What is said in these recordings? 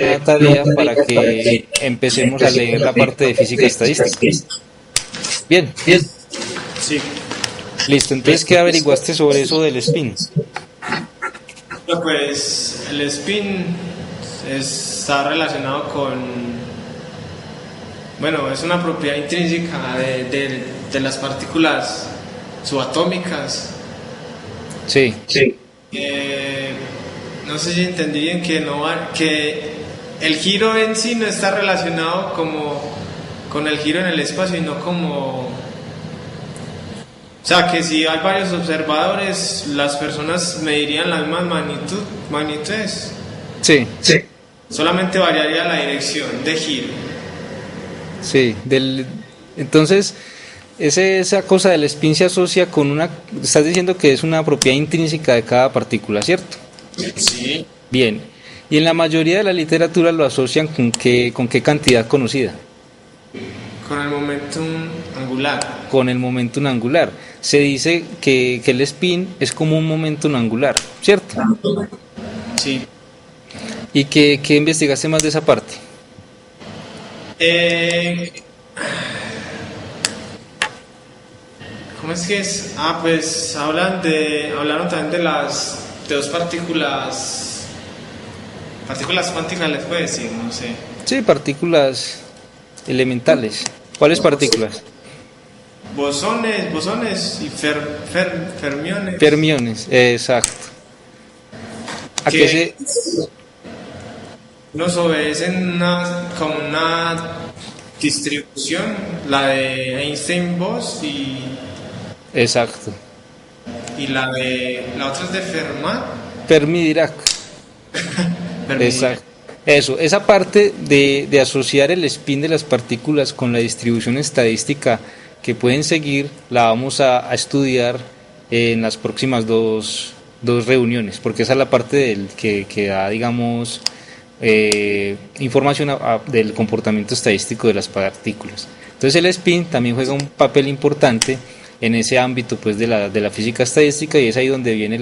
una tarea para que empecemos a leer la parte de física estadística. Bien, Sí, listo. Entonces, ¿qué averiguaste sobre eso del spin? no, pues el spin está relacionado con, bueno, es una propiedad intrínseca de las partículas subatómicas. Sí, Eh, no sé si entendí bien que que el giro en sí no está relacionado como con el giro en el espacio, sino como, o sea, que si hay varios observadores, las personas medirían las mismas magnitudes. sí, Solamente variaría la dirección de giro. sí. Entonces, esa cosa del spin se asocia con una... Estás diciendo que es una propiedad intrínseca de cada partícula, ¿cierto? Sí. Bien. Y en la mayoría de la literatura lo asocian con qué cantidad conocida, Con el momentum angular. con el momentum angular. Se dice que el spin es como un momentum angular, ¿cierto? Sí. ¿Y qué investigaste más de esa parte? Eh, ¿Cómo es que es? Ah, pues hablaron también de dos partículas cuánticas, les puedo decir, no sé. Sí, partículas elementales. ¿Cuáles partículas? Bosones y fermiones. Fermiones, exacto. ¿A qué Que se...? nos obedecen como una distribución, la de Einstein-Bose Exacto. y la otra es de Fermat. Fermi-Dirac. Fermi. Exacto. Eso, esa parte de asociar el spin de las partículas con la distribución estadística que pueden seguir, la vamos a estudiar en las próximas dos reuniones, porque esa es la parte que da, digamos, información del comportamiento estadístico de las partículas. Entonces el spin también juega un papel importante en ese ámbito pues de la física estadística, y es ahí donde viene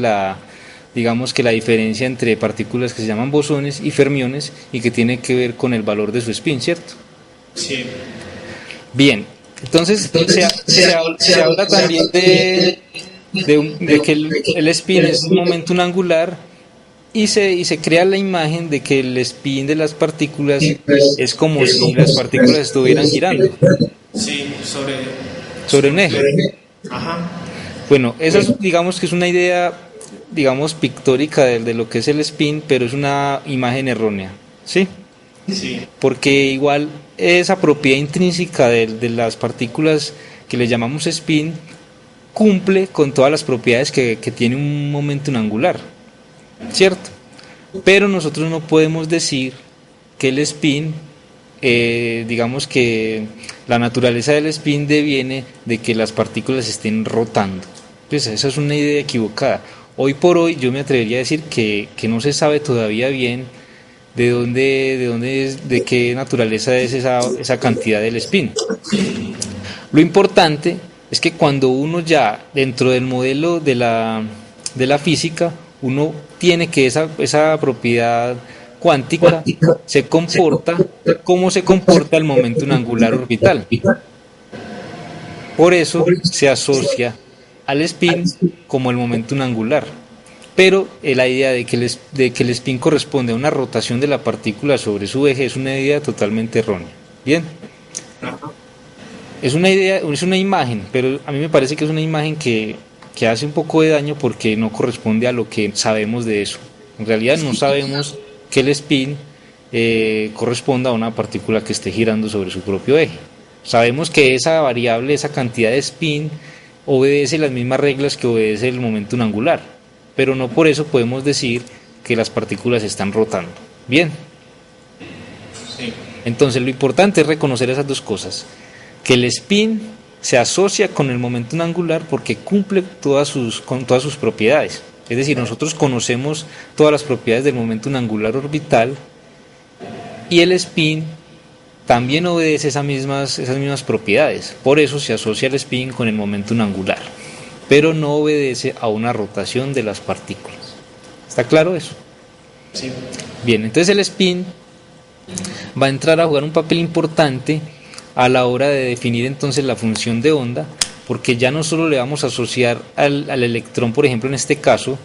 digamos que la diferencia entre partículas que se llaman bosones y fermiones, y que tiene que ver con el valor de su spin, ¿cierto? Sí. Bien, entonces se habla también de que el spin es un momento angular, y se crea la imagen de que el spin de las partículas es como si las partículas estuvieran girando Sí, sobre un eje. ajá. Bueno, esa digamos que es una idea, digamos, pictórica de lo que es el spin, pero es una imagen errónea, ¿sí? Sí. Porque igual esa propiedad intrínseca de las partículas que le llamamos spin cumple con todas las propiedades que tiene un momento angular, ¿cierto? Pero nosotros no podemos decir que el spin, digamos que la naturaleza del spin deviene de que las partículas estén rotando. Pues esa es una idea equivocada. Hoy por hoy yo me atrevería a decir que no se sabe todavía bien de qué naturaleza es esa cantidad del spin. Lo importante es que cuando uno ya dentro del modelo de la física, uno tiene que esa propiedad cuántica se comporta como se comporta el momento angular orbital. Por eso se asocia al spin como el momento angular. Pero la idea de que el spin corresponde a una rotación de la partícula sobre su eje es una idea totalmente errónea. Bien, es una idea, es una imagen, pero a mí me parece que es una imagen que hace un poco de daño porque no corresponde a lo que sabemos de eso. En realidad no sabemos que el spin corresponda a una partícula que esté girando sobre su propio eje. Sabemos que esa variable, esa cantidad de spin, obedece las mismas reglas que obedece el momento angular, pero no por eso podemos decir que las partículas están rotando. Bien, Sí. entonces lo importante es reconocer esas dos cosas, que el spin se asocia con el momento angular porque cumple con todas sus propiedades. Es decir, nosotros conocemos todas las propiedades del momento angular orbital, y el spin también obedece esas mismas propiedades. Por eso se asocia el spin con el momento angular, pero no obedece a una rotación de las partículas. ¿Está claro eso? Sí. Bien, entonces el spin va a entrar a jugar un papel importante a la hora de definir entonces la función de onda, porque ya no solo le vamos a asociar al electrón, por ejemplo en este caso,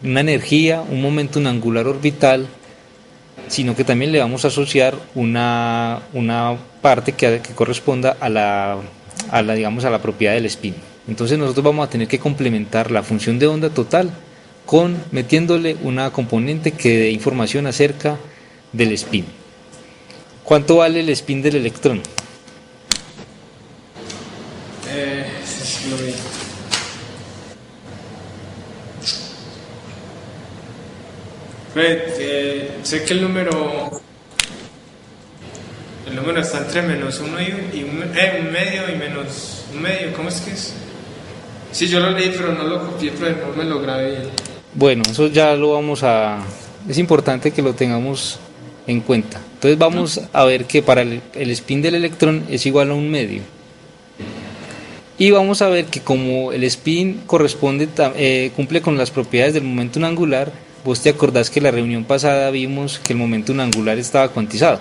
una energía, un momento angular orbital, sino que también le vamos a asociar una parte que corresponda a la propiedad del spin. Entonces nosotros vamos a tener que complementar la función de onda total con metiéndole una componente que dé información acerca del spin. ¿Cuánto vale el spin del electrón? Sí, lo vi. Sé que el número está entre menos uno y un medio y menos un medio. ¿Cómo es que es? Sí, yo lo leí, pero no lo copié, pero no me lo grabé bien. Bueno, eso ya lo vamos a... Es importante que lo tengamos en cuenta. Entonces vamos a ver que para el spin del electrón es igual a un medio. Y vamos a ver que como el spin cumple con las propiedades del momento angular, vos te acordás que la reunión pasada vimos que el momento angular estaba cuantizado.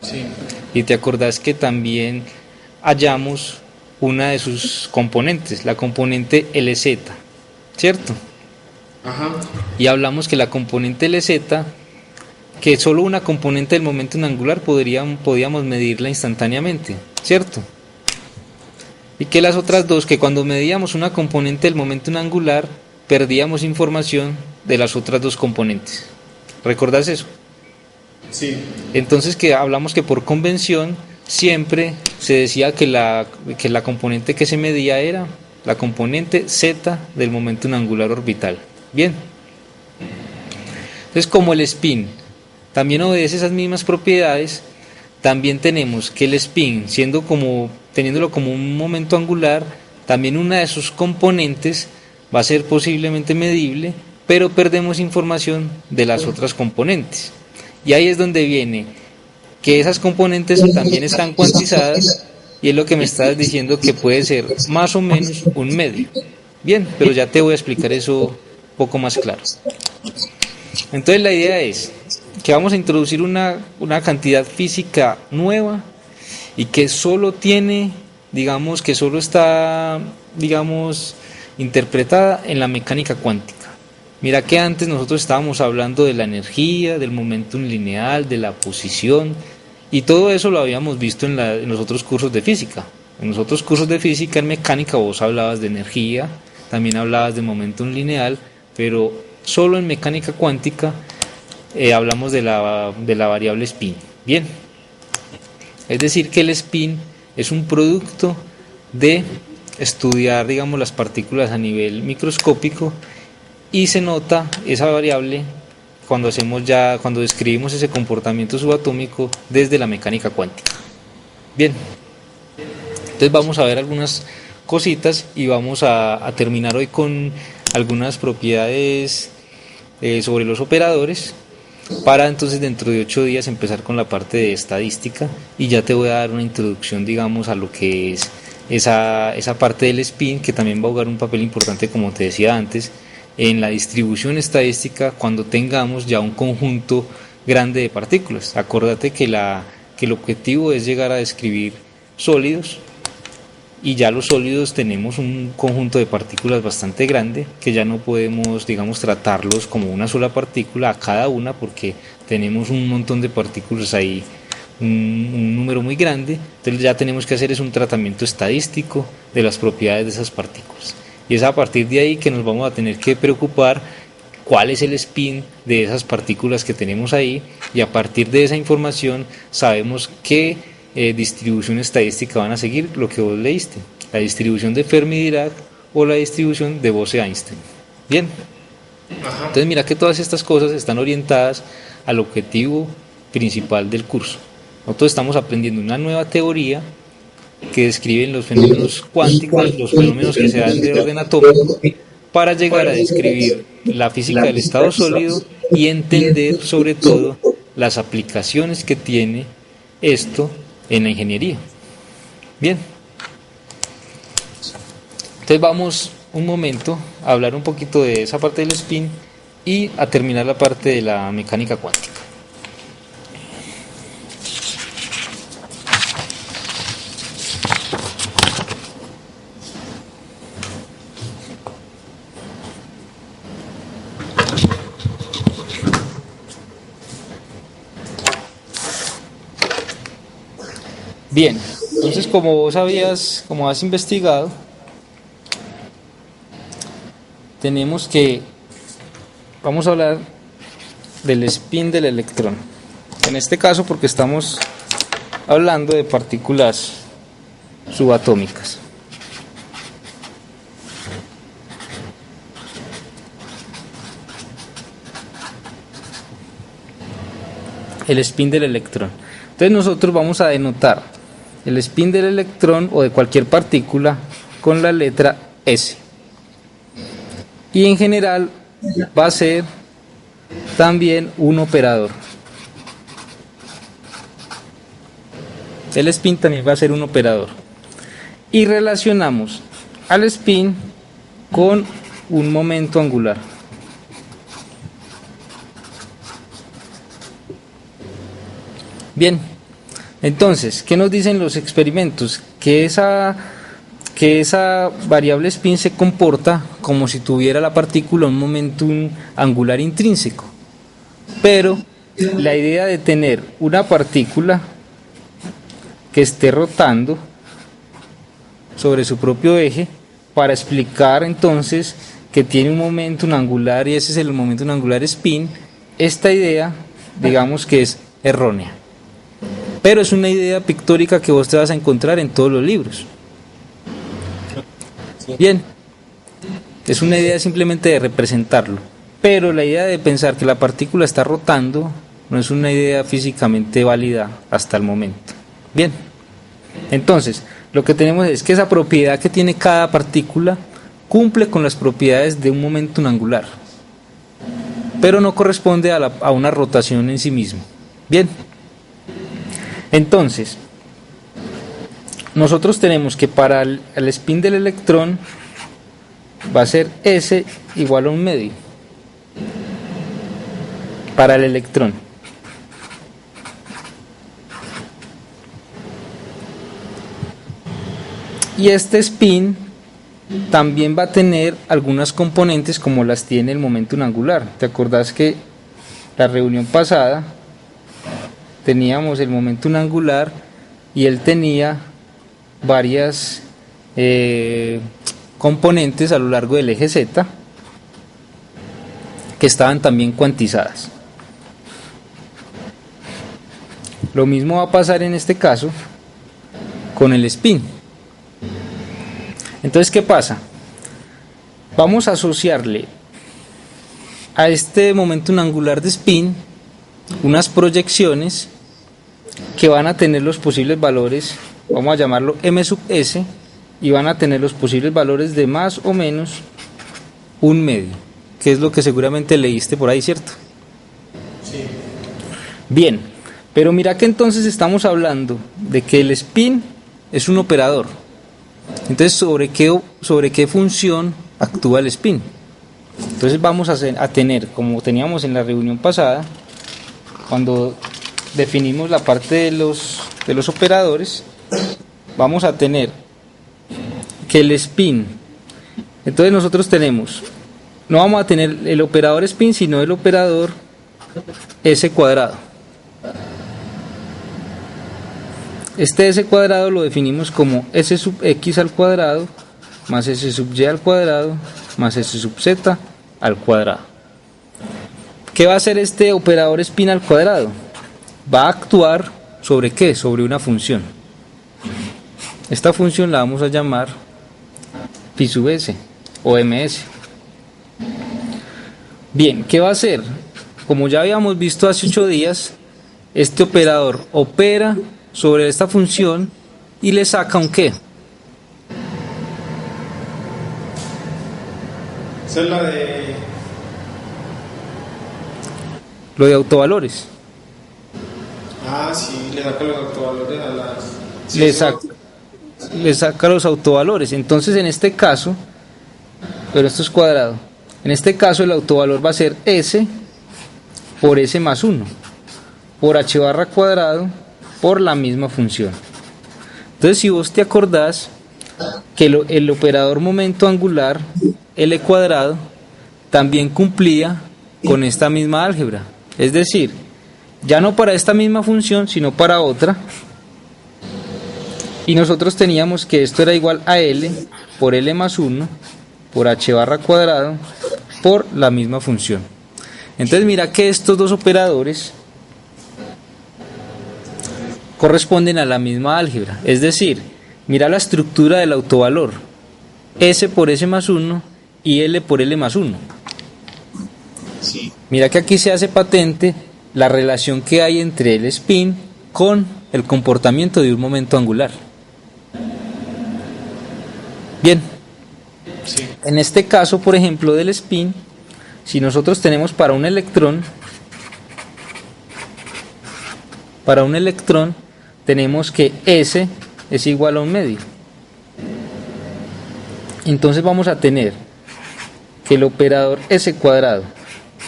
Sí. Y te acordás que también hallamos una de sus componentes, la componente LZ, ¿cierto? Ajá. Y hablamos que la componente LZ, que solo una componente del momento angular podíamos medirla instantáneamente, ¿cierto? Y que las otras dos, que cuando medíamos una componente del momento angular, perdíamos información de las otras dos componentes. ¿Recordás eso? Sí. Entonces que hablamos que por convención siempre se decía que la componente que se medía era la componente Z del momento angular orbital. Bien. Entonces como el spin también obedece esas mismas propiedades, también tenemos que el spin, teniéndolo como un momento angular, también una de sus componentes va a ser posiblemente medible, pero perdemos información de las otras componentes. Y ahí es donde viene que esas componentes también están cuantizadas y es lo que me estás diciendo que puede ser más o menos un medio. Bien, pero ya te voy a explicar eso un poco más claro. Entonces la idea es que vamos a introducir una cantidad física nueva y que solo está interpretada en la mecánica cuántica. Mira que antes nosotros estábamos hablando de la energía, del momentum lineal, de la posición, y todo eso lo habíamos visto en los otros cursos de física. En los otros cursos de física en mecánica vos hablabas de energía, también hablabas de momentum lineal, pero solo en mecánica cuántica hablamos de la variable spin. Bien, es decir que el spin es un producto de estudiar, las partículas a nivel microscópico, y se nota esa variable cuando describimos ese comportamiento subatómico desde la mecánica cuántica. Bien, entonces vamos a ver algunas cositas y vamos a terminar hoy con algunas propiedades sobre los operadores, para entonces dentro de 8 días empezar con la parte de estadística, y ya te voy a dar una introducción a lo que es esa parte del spin, que también va a jugar un papel importante, como te decía antes, en la distribución estadística cuando tengamos ya un conjunto grande de partículas. Acuérdate que el objetivo es llegar a describir sólidos, y ya los sólidos tenemos un conjunto de partículas bastante grande que ya no podemos, tratarlos como una sola partícula a cada una, porque tenemos un montón de partículas ahí, un número muy grande. Entonces ya tenemos que hacer un tratamiento estadístico de las propiedades de esas partículas, y es a partir de ahí que nos vamos a tener que preocupar cuál es el spin de esas partículas que tenemos ahí, y a partir de esa información sabemos qué distribución estadística van a seguir, lo que vos leíste, la distribución de Fermi-Dirac o la distribución de Bose-Einstein. Bien, entonces mira que todas estas cosas están orientadas al objetivo principal del curso. Nosotros estamos aprendiendo una nueva teoría que describe los fenómenos cuánticos, los fenómenos que se dan de orden atómico, para llegar a describir la física del estado sólido y entender sobre todo las aplicaciones que tiene esto en la ingeniería. Bien, entonces vamos un momento a hablar un poquito de esa parte del spin y a terminar la parte de la mecánica cuántica. Bien, entonces como vos sabías, como has investigado, tenemos que, vamos a hablar del spin del electrón. En este caso porque estamos hablando de partículas subatómicas. El spin del electrón. Entonces nosotros vamos a denotar el spin del electrón o de cualquier partícula con la letra S. Y en general va a ser también un operador. El spin también va a ser un operador. Y relacionamos al spin con un momento angular. Bien, entonces, ¿qué nos dicen los experimentos? Que esa variable spin se comporta como si tuviera la partícula un momentum angular intrínseco. Pero la idea de tener una partícula que esté rotando sobre su propio eje para explicar entonces que tiene un momentum angular y ese es el momentum angular spin, esta idea digamos que es errónea. Pero es una idea pictórica que vos te vas a encontrar en todos los libros. Bien, es una idea simplemente de representarlo. Pero la idea de pensar que la partícula está rotando no es una idea físicamente válida hasta el momento. Bien, entonces lo que tenemos es que esa propiedad que tiene cada partícula cumple con las propiedades de un momentum angular, pero no corresponde a una rotación en sí mismo. Bien. Entonces, nosotros tenemos que para el spin del electrón va a ser S igual a un medio para el electrón. Y este spin también va a tener algunas componentes como las tiene el momentum angular. ¿Te acordás que la reunión pasada teníamos el momentum angular y él tenía varias componentes a lo largo del eje Z que estaban también cuantizadas? Lo mismo va a pasar en este caso con el spin. Entonces, ¿qué pasa? Vamos a asociarle a este momentum angular de spin unas proyecciones que van a tener los posibles valores, vamos a llamarlo m sub s, y van a tener los posibles valores de más o menos un medio, que es lo que seguramente leíste por ahí, ¿cierto? Sí. Bien, pero mira que entonces estamos hablando de que el spin es un operador. Entonces, ¿sobre qué función actúa el spin? Entonces vamos a tener, como teníamos en la reunión pasada, cuando definimos la parte de los operadores, vamos a tener que el spin, entonces nosotros tenemos, no vamos a tener el operador spin, sino el operador S cuadrado. Este S cuadrado lo definimos como S sub X al cuadrado más S sub Y al cuadrado más S sub Z al cuadrado. ¿Qué va a hacer este operador spin al cuadrado? Va a actuar ¿sobre qué? Sobre una función. Esta función la vamos a llamar phi sub s o ms. Bien, ¿qué va a hacer? Como ya habíamos visto hace 8 días, este operador opera sobre esta función y le saca un qué. Esa es la de... Lo de autovalores. Ah, sí, le saca los autovalores a las... Sí, Le saca los autovalores. Entonces en este caso, pero esto es cuadrado, en este caso el autovalor va a ser S por S más 1 por H barra cuadrado por la misma función. Entonces, si vos te acordás que el operador momento angular L cuadrado también cumplía con esta misma álgebra, es decir, ya no para esta misma función sino para otra, Y nosotros teníamos que esto era igual a L por L más 1 por H barra cuadrado por la misma función. Entonces mira que estos dos operadores corresponden a la misma álgebra. Es decir, mira la estructura del autovalor. S por S más 1 y L por L más 1. Sí. Mira que aquí se hace patente la relación que hay entre el spin con el comportamiento de un momento angular. Bien, Sí. en este caso, por ejemplo, del spin, si nosotros tenemos para un electrón tenemos que S es igual a un medio. Entonces vamos a tener que el operador S cuadrado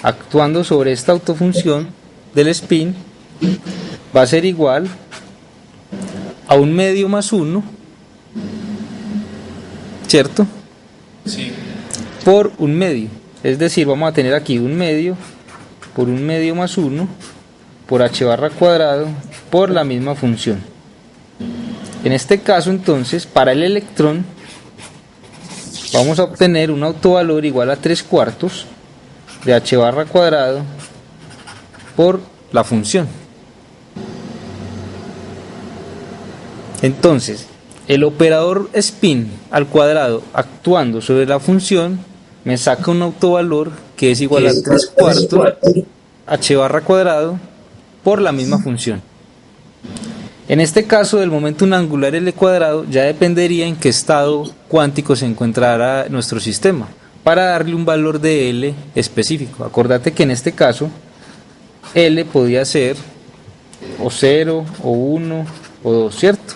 actuando sobre esta autofunción del spin va a ser igual a un medio más 1, ¿cierto? Sí. Por un medio. Es decir, vamos a tener aquí un medio por un medio más 1 por H barra cuadrado por la misma función. En este caso, entonces, para el electrón vamos a obtener un autovalor igual a 3/4 de H barra cuadrado por la función. Entonces, el operador spin al cuadrado actuando sobre la función me saca un autovalor que es igual a 3/4 H barra cuadrado por la misma función. En este caso del momentum angular L cuadrado ya dependería en qué estado cuántico se encontrara nuestro sistema para darle un valor de L específico. Acordate que en este caso L podía ser o 0 o 1 o 2, ¿cierto?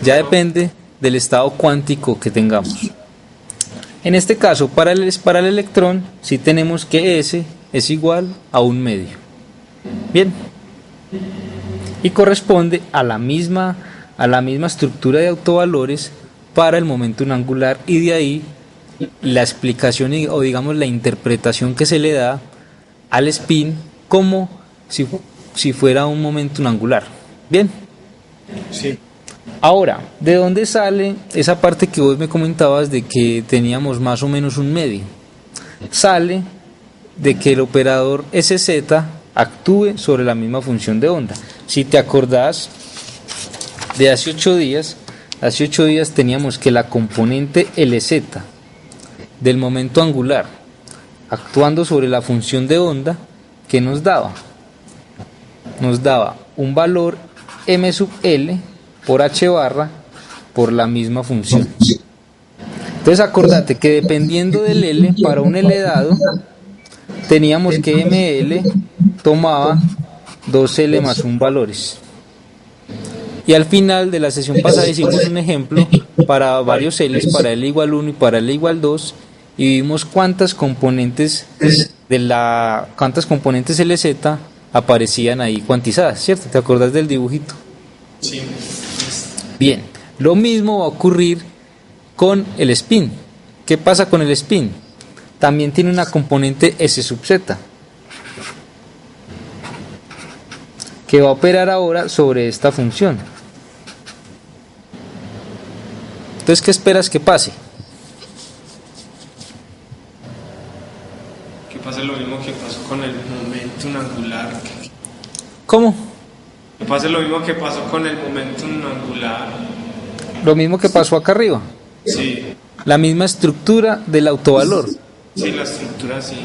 Ya depende del estado cuántico que tengamos. En este caso para el electrón sí tenemos que S es igual a un medio. Bien. Y corresponde a la misma estructura de autovalores para el momentum angular, y de ahí la explicación o digamos la interpretación que se le da al spin como si fuera un momentum angular. Bien. Sí. Ahora, ¿de dónde sale esa parte que vos me comentabas de que teníamos más o menos un medio? Sale de que el operador SZ actúe sobre la misma función de onda. Si te acordás de hace 8 días teníamos que la componente LZ del momento angular actuando sobre la función de onda, ¿qué nos daba? Nos daba un valor M sub L por H barra por la misma función. Entonces acordate que dependiendo del L, para un L dado, teníamos que ML tomaba 2L más 1 valores. Y al final de la sesión pasada hicimos un ejemplo para varios L's, para L igual 1 y para L igual 2, y vimos cuántas componentes LZ aparecían ahí cuantizadas, ¿cierto? ¿Te acordás del dibujito? Sí. Bien, lo mismo va a ocurrir con el spin. ¿Qué pasa con el spin? También tiene una componente S sub Z que va a operar ahora sobre esta función. Entonces, ¿qué esperas que pase? Que pase lo mismo que pasó con el momentum angular. ¿Cómo? Que pase lo mismo que pasó con el momentum angular. Lo mismo que pasó acá arriba. Sí. La misma estructura del autovalor. Sí, la estructura sí.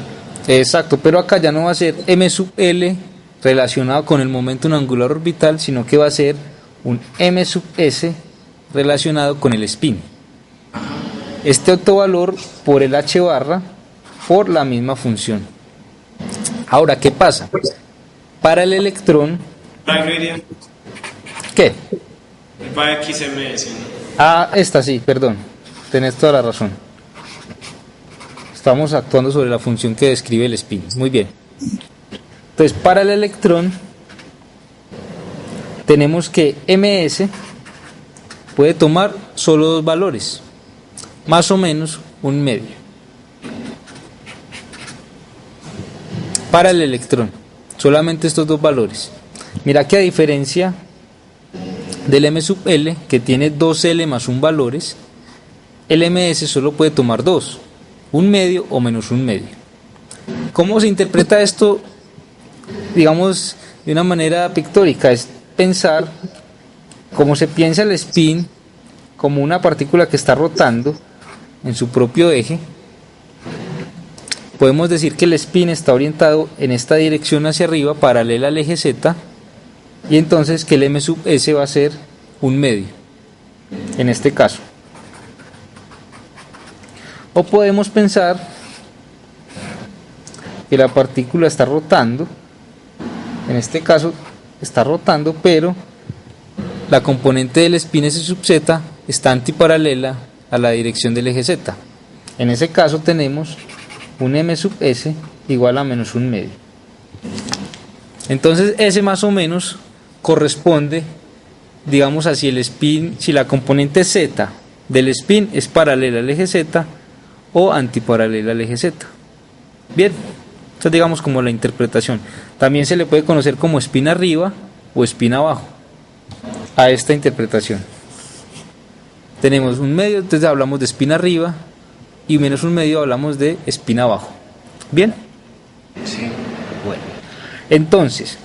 Exacto, pero acá ya no va a ser M sub L relacionado con el momentum angular orbital, sino que va a ser un M sub S relacionado con el spin. Este autovalor por el H barra por la misma función. Ahora, ¿qué pasa? Para el electrón, ¿qué? Va XMS, ¿no? Ah, esta sí, perdón, tenés toda la razón. Estamos actuando sobre la función que describe el spin. Muy bien. Entonces, para el electrón tenemos que MS puede tomar solo dos valores, más o menos un medio. Para el electrón, solamente estos dos valores. Mira que a diferencia del M sub L, que tiene 2L más un valores, el MS solo puede tomar 2, un medio o menos un medio. ¿Cómo se interpreta esto? Digamos, de una manera pictórica, es pensar como se piensa el spin como una partícula que está rotando en su propio eje. Podemos decir que el spin está orientado en esta dirección hacia arriba, paralela al eje Z, y entonces que el M sub S va a ser un medio, en este caso. O podemos pensar que la partícula está rotando, en este caso está rotando, pero la componente del spin S sub Z está antiparalela a la dirección del eje Z. En ese caso tenemos un M sub S igual a menos un medio. Entonces ese más o menos corresponde, digamos, a si el spin, si la componente Z del spin es paralela al eje Z o antiparalela al eje Z. Bien, esto es, digamos, como la interpretación. También se le puede conocer como spin arriba o spin abajo a esta interpretación. Tenemos un medio, entonces hablamos de spin arriba, y menos un medio hablamos de spin abajo. ¿Bien? Sí. Bueno, entonces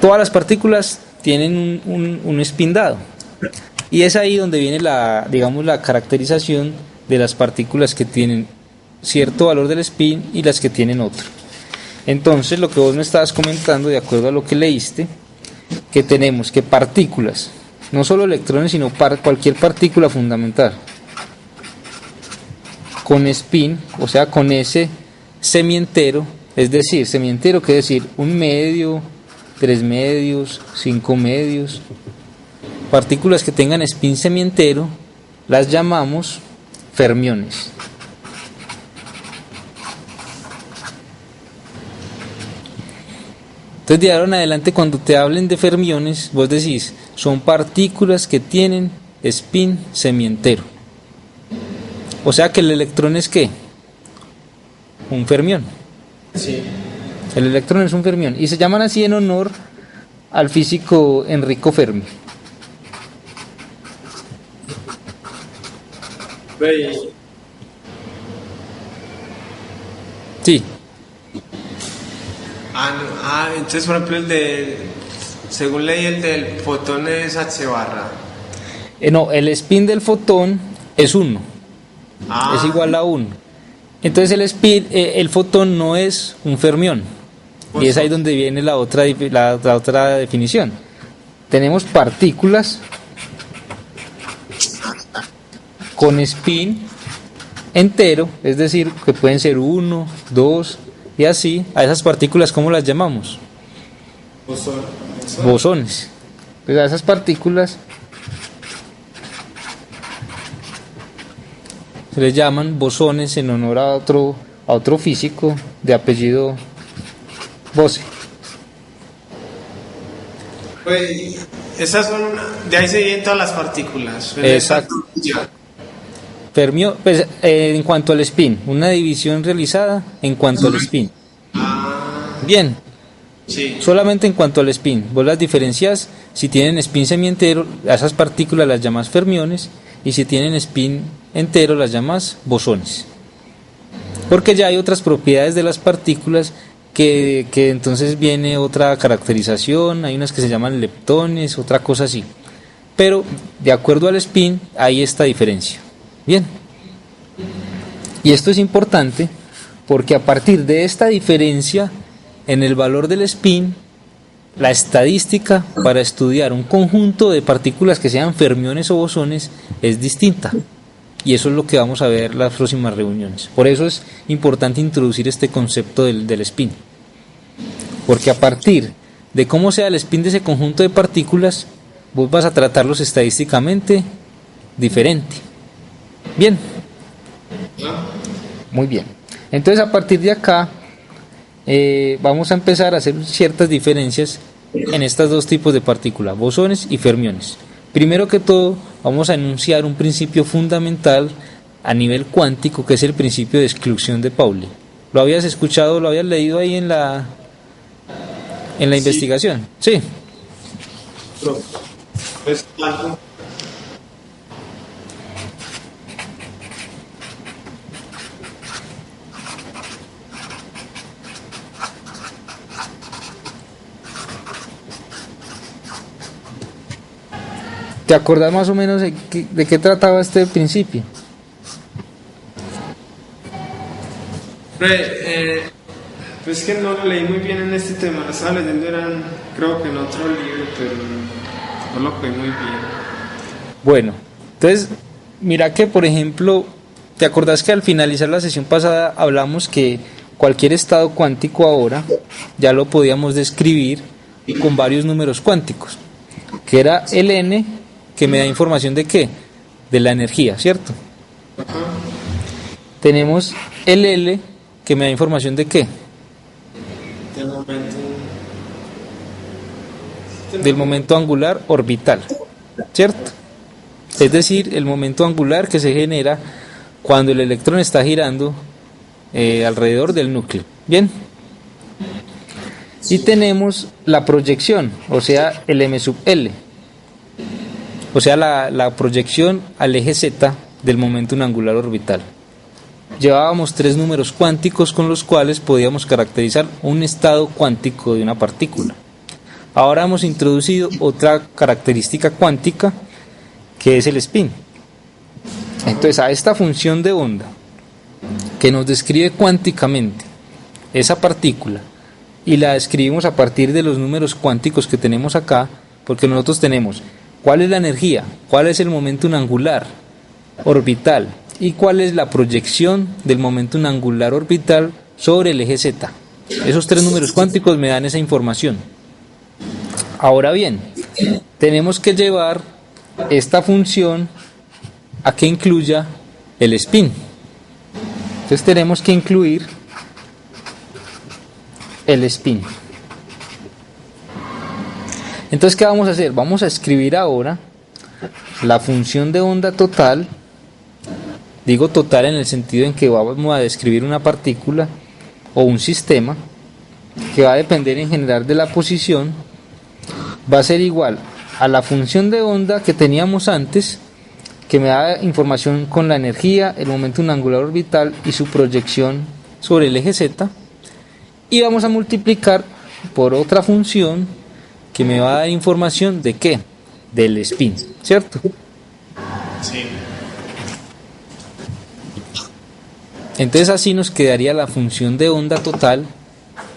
todas las partículas tienen un spin dado, y es ahí donde viene digamos, la caracterización de las partículas que tienen cierto valor del spin y las que tienen otro. Entonces, lo que vos me estabas comentando, de acuerdo a lo que leíste, que tenemos que partículas, no solo electrones, sino cualquier partícula fundamental con spin, o sea, con ese semientero, es decir, semientero quiere decir un medio, 3 medios, 5 medios, partículas que tengan spin semientero, las llamamos fermiones. Entonces, de ahora en adelante, cuando te hablen de fermiones, vos decís, son partículas que tienen spin semientero. O sea que el electrón es ¿qué? Un fermión. Sí. El electrón es un fermión. Y se llaman así en honor al físico Enrico Fermi. Sí. Entonces, por ejemplo, según leí, el del fotón es H barra. No, el spin del fotón es 1. Es igual a 1. Entonces el fotón no es un fermión. Y es ahí donde viene la otra definición. Tenemos partículas con spin entero, es decir, que pueden ser 1, 2 y así. A esas partículas, ¿cómo las llamamos? Bosones. Pues a esas partículas se les llaman bosones en honor a otro físico de apellido Bose. Pues esas son, de ahí se vienen todas las partículas. Exacto. Pues, en cuanto al spin, una división realizada en cuanto al spin. Bien. Sí. Solamente en cuanto al spin, vos las diferencias. Si tienen spin semientero, a esas partículas las llamas fermiones, y si tienen spin entero las llamas bosones. Porque ya hay otras propiedades de las partículas que entonces viene otra caracterización, hay unas que se llaman leptones, otra cosa así. Pero de acuerdo al spin hay esta diferencia. Bien. Y esto es importante porque a partir de esta diferencia en el valor del spin, la estadística para estudiar un conjunto de partículas que sean fermiones o bosones es distinta. Y eso es lo que vamos a ver en las próximas reuniones. Por eso es importante introducir este concepto del spin. Porque a partir de cómo sea el spin de ese conjunto de partículas, vos vas a tratarlos estadísticamente diferente. Bien. Muy bien. Entonces, a partir de acá, vamos a empezar a hacer ciertas diferencias en estos dos tipos de partículas, bosones y fermiones. Primero que todo, vamos a enunciar un principio fundamental a nivel cuántico, que es el principio de exclusión de Pauli. ¿Lo habías escuchado, lo habías leído ahí en la investigación? Sí. Pues algo. ¿Te acordás más o menos de qué trataba este principio? Pues que no lo leí muy bien en este tema, lo estaba leyendo, creo que en otro libro, pero no lo cogí muy bien. Bueno, entonces, mira que por ejemplo, ¿te acordás que al finalizar la sesión pasada hablamos que cualquier estado cuántico ahora ya lo podíamos describir con varios números cuánticos? Que era el n, que me da información de qué, de la energía, ¿cierto? Tenemos el L, que me da información de qué, del momento angular orbital, ¿cierto? Es decir, el momento angular que se genera cuando el electrón está girando alrededor del núcleo. Bien. Y tenemos la proyección, o sea, el m sub l, o sea, la proyección al eje z del momento angular orbital. Llevábamos 3 números cuánticos con los cuales podíamos caracterizar un estado cuántico de una partícula. Ahora hemos introducido otra característica cuántica, que es el spin. Entonces, a esta función de onda que nos describe cuánticamente esa partícula, y la describimos a partir de los números cuánticos que tenemos acá, porque nosotros tenemos cuál es la energía, cuál es el momento angular orbital y cuál es la proyección del momento angular orbital sobre el eje z. Esos 3 números cuánticos me dan esa información. Ahora bien, tenemos que llevar esta función a que incluya el spin. Entonces tenemos que incluir el spin. Entonces, ¿qué vamos a hacer? Vamos a escribir ahora la función de onda total. Digo total en el sentido en que vamos a describir una partícula o un sistema que va a depender en general de la posición. Va a ser igual a la función de onda que teníamos antes, que me da información con la energía, el momento angular orbital y su proyección sobre el eje z, y vamos a multiplicar por otra función que me va a dar información de qué, del spin, ¿cierto? Sí. Entonces así nos quedaría la función de onda total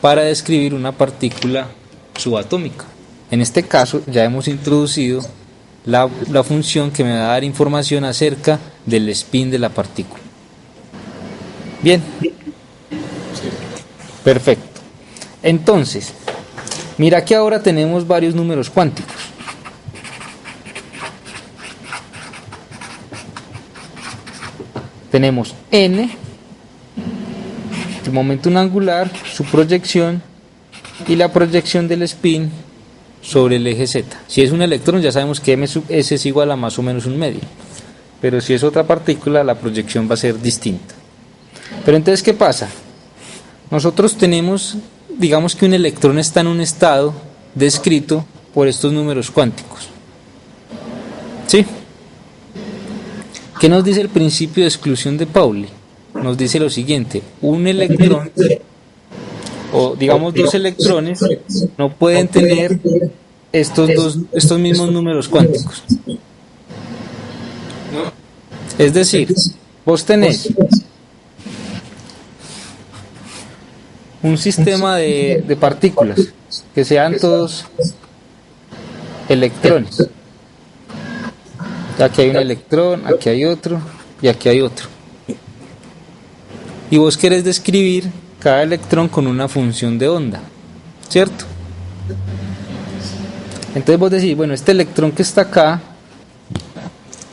para describir una partícula subatómica. En este caso ya hemos introducido la función que me va a dar información acerca del spin de la partícula. Bien. Perfecto. Entonces, mira que ahora tenemos varios números cuánticos. Tenemos n, el momento angular, su proyección y la proyección del spin sobre el eje z. Si es un electrón, ya sabemos que m sub s es igual a más o menos un medio, pero si es otra partícula, la proyección va a ser distinta. Pero entonces, ¿qué pasa? Nosotros tenemos, digamos que un electrón está en un estado descrito por estos números cuánticos, ¿sí? ¿Qué nos dice el principio de exclusión de Pauli? Nos dice lo siguiente: un electrón, o digamos 2 electrones, no pueden tener estos mismos números cuánticos. Es decir, vos tenés un sistema de partículas que sean todos electrones. Aquí hay un electrón, aquí hay otro y aquí hay otro. Y vos querés describir cada electrón con una función de onda, ¿cierto? Entonces vos decís, bueno, este electrón que está acá,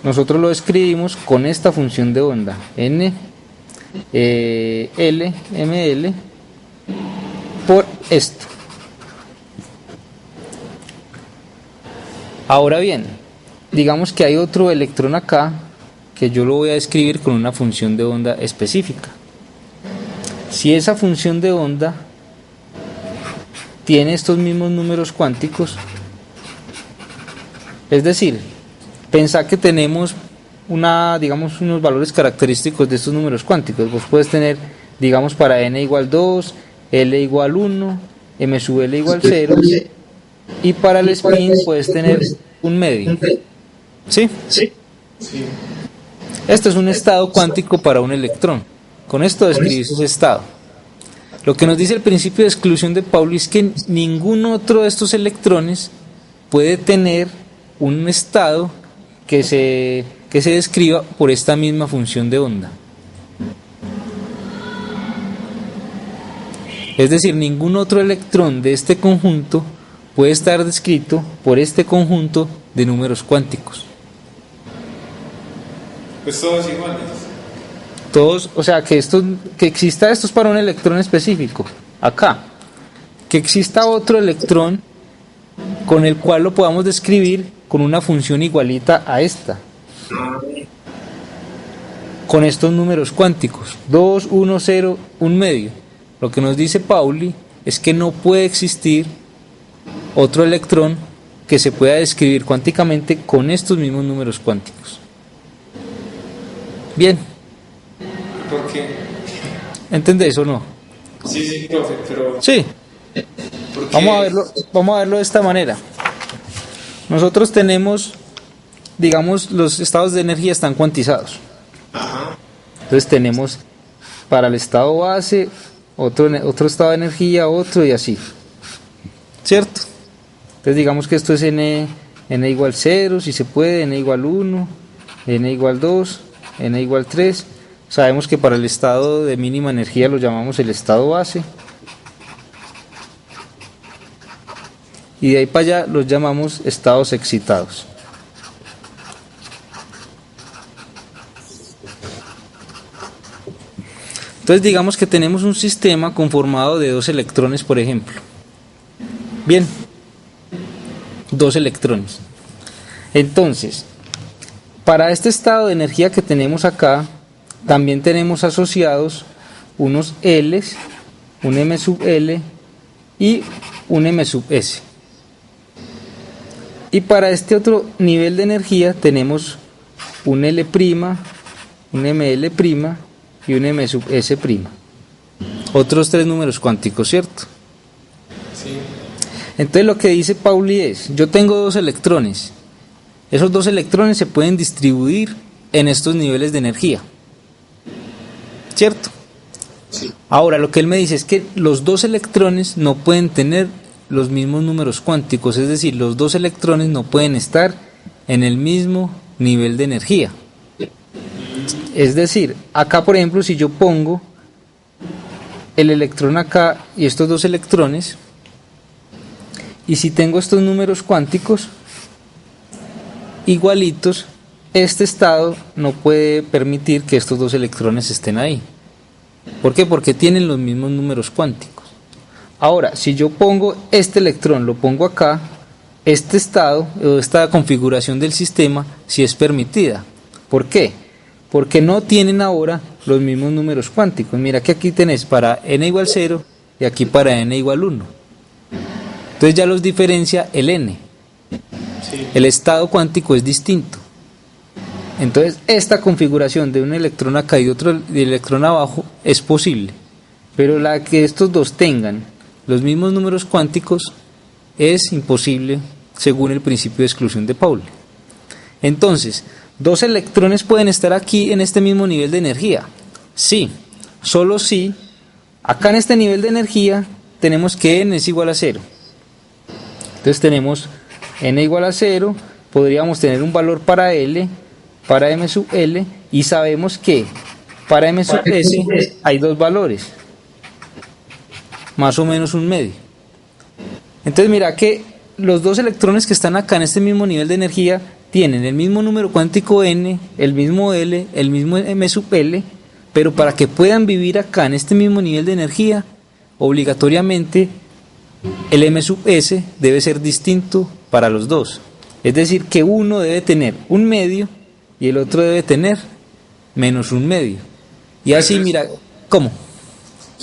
nosotros lo describimos con esta función de onda, n, l, ml, por esto. Ahora bien, digamos que hay otro electrón acá que yo lo voy a describir con una función de onda específica. Si esa función de onda tiene estos mismos números cuánticos, Es decir, pensá que tenemos digamos, unos valores característicos de estos números cuánticos. Vos puedes tener, digamos, para n igual 2, l igual 1, m sub l igual 0, y para el spin puedes tener un medio. ¿Sí? Sí. Esto es un estado cuántico para un electrón. Con esto describís ese estado. Lo que nos dice el principio de exclusión de Pauli es que ningún otro de estos electrones puede tener un estado que se describa por esta misma función de onda. Es decir, ningún otro electrón de este conjunto puede estar descrito por este conjunto de números cuánticos. Pues todos iguales. Todos, o sea, que exista esto es para un electrón específico. Acá, que exista otro electrón con el cual lo podamos describir con una función igualita a esta, con estos números cuánticos, 2, 1, 0, 1 medio. Lo que nos dice Pauli es que no puede existir otro electrón que se pueda describir cuánticamente con estos mismos números cuánticos. Bien. ¿Por qué? ¿Entendés o no? Sí, profe, pero... Sí. Vamos a verlo de esta manera. Nosotros tenemos, digamos, los estados de energía están cuantizados. Ajá. Entonces tenemos para el estado base otro estado de energía, otro y así. ¿Cierto? Entonces digamos que esto es n igual 0, si se puede, n igual 1, n igual 2, n igual 3. Sabemos que para el estado de mínima energía lo llamamos el estado base. Y de ahí para allá los llamamos estados excitados. Entonces digamos que tenemos un sistema conformado de 2 electrones, por ejemplo. Bien, 2 electrones. Entonces, para este estado de energía que tenemos acá, también tenemos asociados unos L's, un M sub L y un M sub S. Y para este otro nivel de energía tenemos un L', un ML' y un M sub S'. Otros 3 números cuánticos, ¿cierto? Sí. Entonces lo que dice Pauli es, yo tengo 2 electrones. Esos 2 electrones se pueden distribuir en estos niveles de energía. ¿Cierto? Sí. Ahora lo que él me dice es que los 2 electrones no pueden tener los mismos números cuánticos, es decir, los 2 electrones no pueden estar en el mismo nivel de energía. Es decir, acá por ejemplo, si yo pongo el electrón acá y estos 2 electrones, y si tengo estos números cuánticos igualitos, este estado no puede permitir que estos 2 electrones estén ahí. ¿Por qué? Porque tienen los mismos números cuánticos. Ahora, si yo pongo este electrón, lo pongo acá, este estado o esta configuración del sistema sí es permitida. ¿Por qué? Porque no tienen ahora los mismos números cuánticos. Mira que aquí tenés para n igual 0 y aquí para n igual 1. Entonces ya los diferencia el n. Sí. El estado cuántico es distinto. Entonces esta configuración de un electrón acá y otro electrón abajo es posible. Pero la que estos dos tengan los mismos números cuánticos es imposible según el principio de exclusión de Pauli. Entonces, 2 electrones pueden estar aquí en este mismo nivel de energía. Sí, solo si acá en este nivel de energía tenemos que n es igual a 0. Entonces tenemos n igual a 0, podríamos tener un valor para L, para M sub L, y sabemos que para M sub S hay 2 valores, más o menos un medio. Entonces mira que los 2 electrones que están acá en este mismo nivel de energía tienen el mismo número cuántico n, el mismo L, el mismo M sub L, pero para que puedan vivir acá en este mismo nivel de energía, obligatoriamente el M sub S debe ser distinto para los 2. Es decir, que uno debe tener un medio y el otro debe tener menos un medio. Y así, mira, ¿cómo?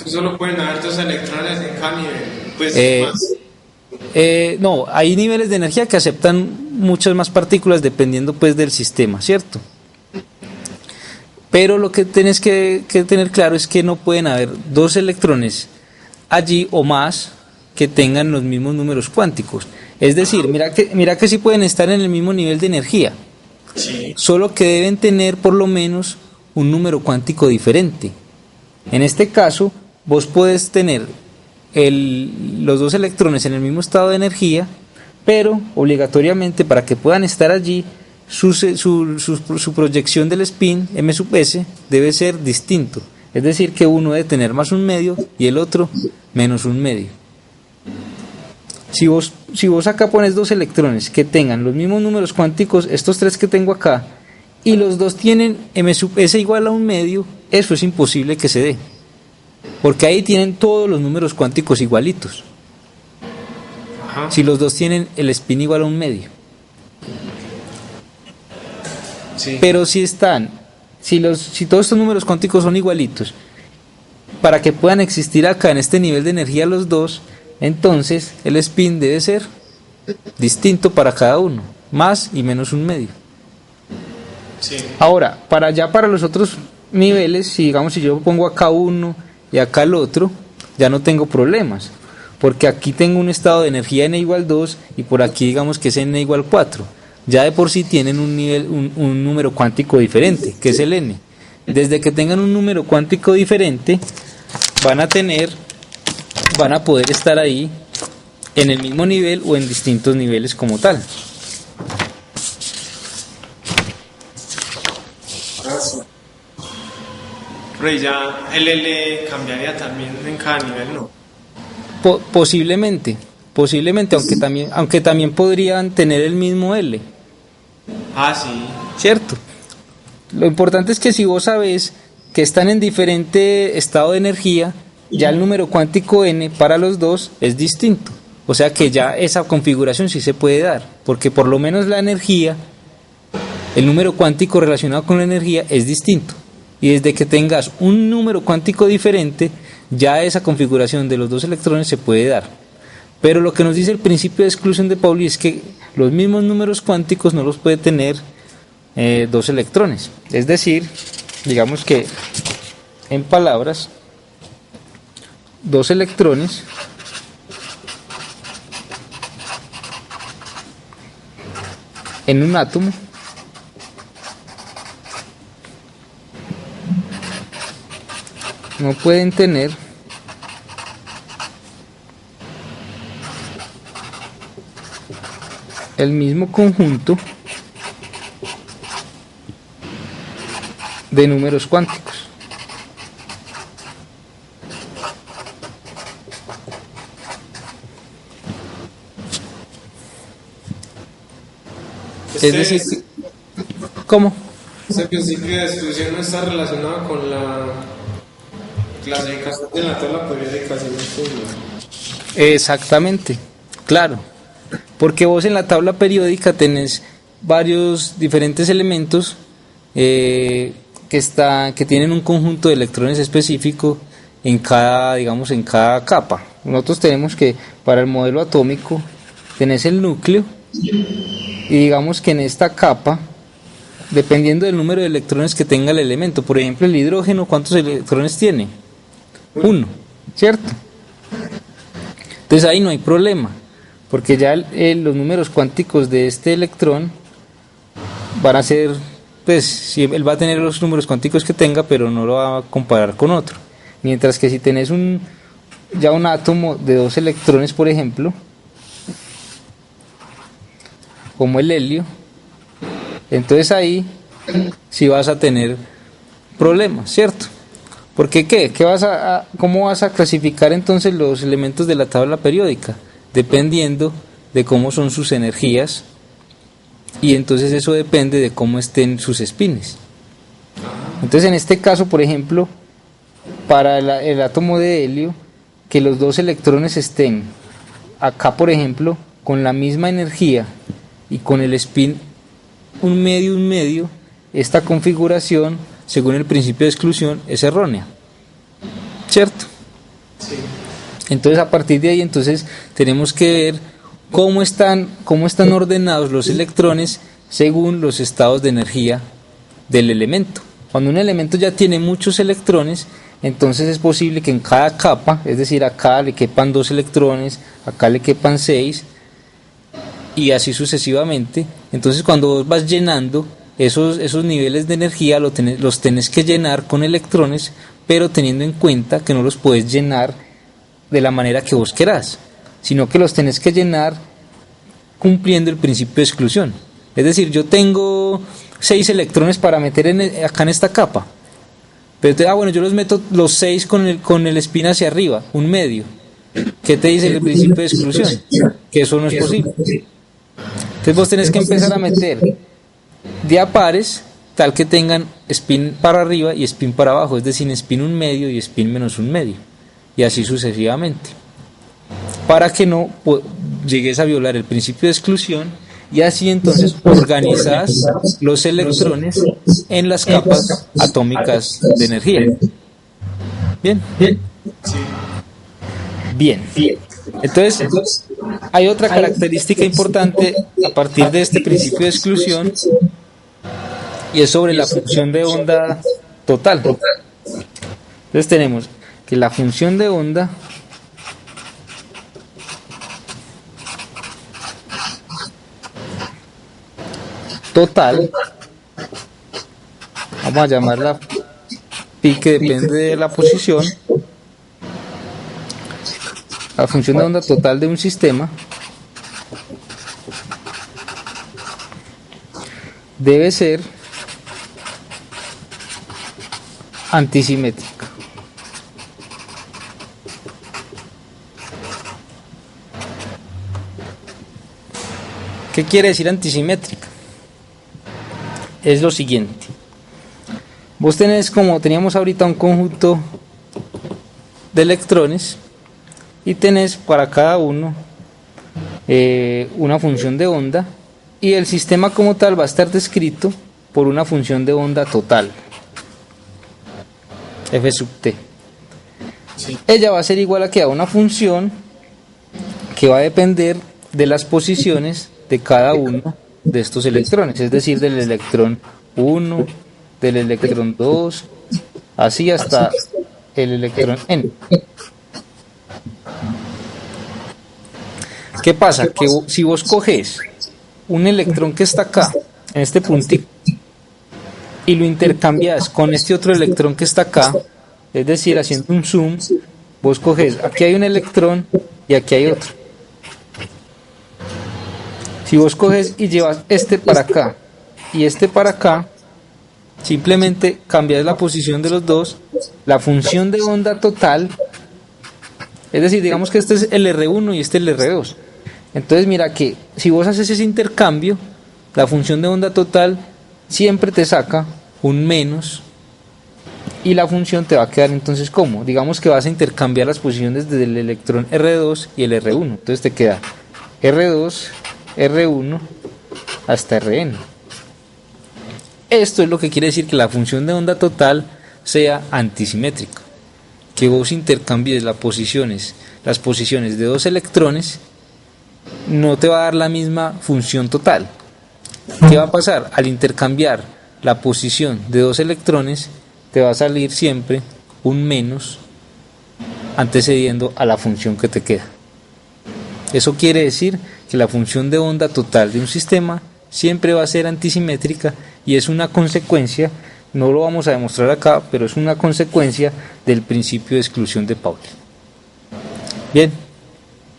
Solo pueden haber 2 electrones en cada nivel. Pues más. No, hay niveles de energía que aceptan muchas más partículas dependiendo pues del sistema, ¿cierto? Pero lo que tienes que tener claro es que no pueden haber dos electrones allí o más que tengan los mismos números cuánticos. Es decir, mira que sí pueden estar en el mismo nivel de energía, Sí. solo que deben tener por lo menos un número cuántico diferente. En este caso, vos puedes tener los dos electrones en el mismo estado de energía, pero obligatoriamente para que puedan estar allí, su proyección del spin M sub S debe ser distinto. Es decir, que uno debe tener más un medio y el otro menos un medio. Si vos acá pones dos electrones que tengan los mismos números cuánticos, estos tres que tengo acá, y los dos tienen M sub S igual a un medio, eso es imposible que se dé. Porque ahí tienen todos los números cuánticos igualitos. Ajá. Si los dos tienen el spin igual a un medio. Sí. Pero si todos estos números cuánticos son igualitos, para que puedan existir acá en este nivel de energía los dos, entonces el spin debe ser distinto para cada uno, más y menos un medio. Sí. Ahora, para los otros niveles, si yo pongo acá uno y acá el otro, ya no tengo problemas, porque aquí tengo un estado de energía n igual 2 y por aquí digamos que es n igual 4. Ya de por sí tienen un número cuántico diferente, que es el n. Desde que tengan un número cuántico diferente, van a poder estar ahí en el mismo nivel o en distintos niveles como tal. Rey, ya el L cambiaría también en cada nivel, ¿no? Posiblemente, aunque también podrían tener el mismo L, Ah, sí. ¿cierto? Lo importante es que si vos sabés que están en diferente estado de energía, ya el número cuántico n para los dos es distinto. O sea que ya esa configuración sí se puede dar, porque por lo menos la energía, el número cuántico relacionado con la energía es distinto. Y desde que tengas un número cuántico diferente, ya esa configuración de los dos electrones se puede dar. Pero lo que nos dice el principio de exclusión de Pauli es que los mismos números cuánticos no los puede tener dos electrones. Es decir, digamos que en palabras, dos electrones en un átomo no pueden tener el mismo conjunto de números cuánticos. Es decir, ¿cómo? Este principio de exclusión no está relacionado con la clasificación de la tabla periódica, si no estoy mal. Exactamente, claro. Porque vos en la tabla periódica tenés varios diferentes elementos que tienen un conjunto de electrones específico en cada capa. Nosotros tenemos que para el modelo atómico tenés el núcleo y digamos que en esta capa, dependiendo del número de electrones que tenga el elemento, por ejemplo el hidrógeno, ¿cuántos electrones tiene? Uno, ¿cierto? Entonces ahí no hay problema, porque ya los números cuánticos de este electrón van a ser, pues si él va a tener los números cuánticos que tenga, pero no lo va a comparar con otro. Mientras que si tenés ya un átomo de dos electrones, por ejemplo, como el helio, entonces ahí sí vas a tener problemas, ¿cierto? Porque ¿cómo vas a clasificar entonces los elementos de la tabla periódica? Dependiendo de cómo son sus energías, y entonces eso depende de cómo estén sus espines. Entonces en este caso, por ejemplo, para el átomo de helio, que los dos electrones estén acá, por ejemplo, con la misma energía y con el spin un medio, esta configuración, según el principio de exclusión, es errónea, ¿cierto? Sí. Entonces a partir de ahí entonces tenemos que ver cómo están ordenados los electrones según los estados de energía del elemento. Cuando un elemento ya tiene muchos electrones, entonces es posible que en cada capa, es decir, acá le quepan 2 electrones, acá le quepan 6, y así sucesivamente. Entonces cuando vos vas llenando esos niveles de energía, los tenés que llenar con electrones, pero teniendo en cuenta que no los puedes llenar de la manera que vos querás, sino que los tenés que llenar cumpliendo el principio de exclusión. Es decir, yo tengo 6 electrones para meter acá en esta capa, pero bueno, yo los meto los 6 con el spin hacia arriba, un medio. ¿Qué te dice el principio de exclusión? Que eso no es posible. Entonces vos tenés que empezar a meter de a pares, tal que tengan spin para arriba y spin para abajo, es decir, spin un medio y spin menos un medio, y así sucesivamente, para que no llegues a violar el principio de exclusión, y así entonces organizas los electrones en las capas atómicas de energía. Bien, bien. Entonces, hay otra característica importante a partir de este principio de exclusión, y es sobre la función de onda total. Entonces tenemos que la función de onda total, vamos a llamarla pi, que depende de la posición, la función de onda total de un sistema debe ser antisimétrica. ¿Qué quiere decir antisimétrica? Es lo siguiente. Vos tenés, como teníamos ahorita, un conjunto de electrones y tenés para cada uno una función de onda, y el sistema como tal va a estar descrito por una función de onda total, f sub t. Sí. Ella va a ser igual a una función que va a depender de las posiciones de cada uno de estos electrones, es decir, del electrón 1, del electrón 2, así hasta el electrón n. ¿Qué pasa? Que si vos coges un electrón que está acá, en este puntito, y lo intercambias con este otro electrón que está acá, es decir, haciendo un zoom, vos coges, aquí hay un electrón y aquí hay otro. Si vos coges y llevas este para acá y este para acá, simplemente cambias la posición de los dos, la función de onda total, es decir, digamos que este es el R1 y este es el R2. Entonces mira que si vos haces ese intercambio, la función de onda total siempre te saca un menos, y la función te va a quedar entonces como, digamos que vas a intercambiar las posiciones desde el electrón R2 y el R1, entonces te queda R2, R1 hasta Rn. Esto es lo que quiere decir que la función de onda total sea antisimétrica, que vos intercambies las posiciones de dos electrones, no te va a dar la misma función total. ¿Qué va a pasar? Al intercambiar la posición de dos electrones, te va a salir siempre un menos antecediendo a la función que te queda. Eso quiere decir que la función de onda total de un sistema siempre va a ser antisimétrica, y es una consecuencia, no lo vamos a demostrar acá, pero es una consecuencia del principio de exclusión de Pauli. Bien,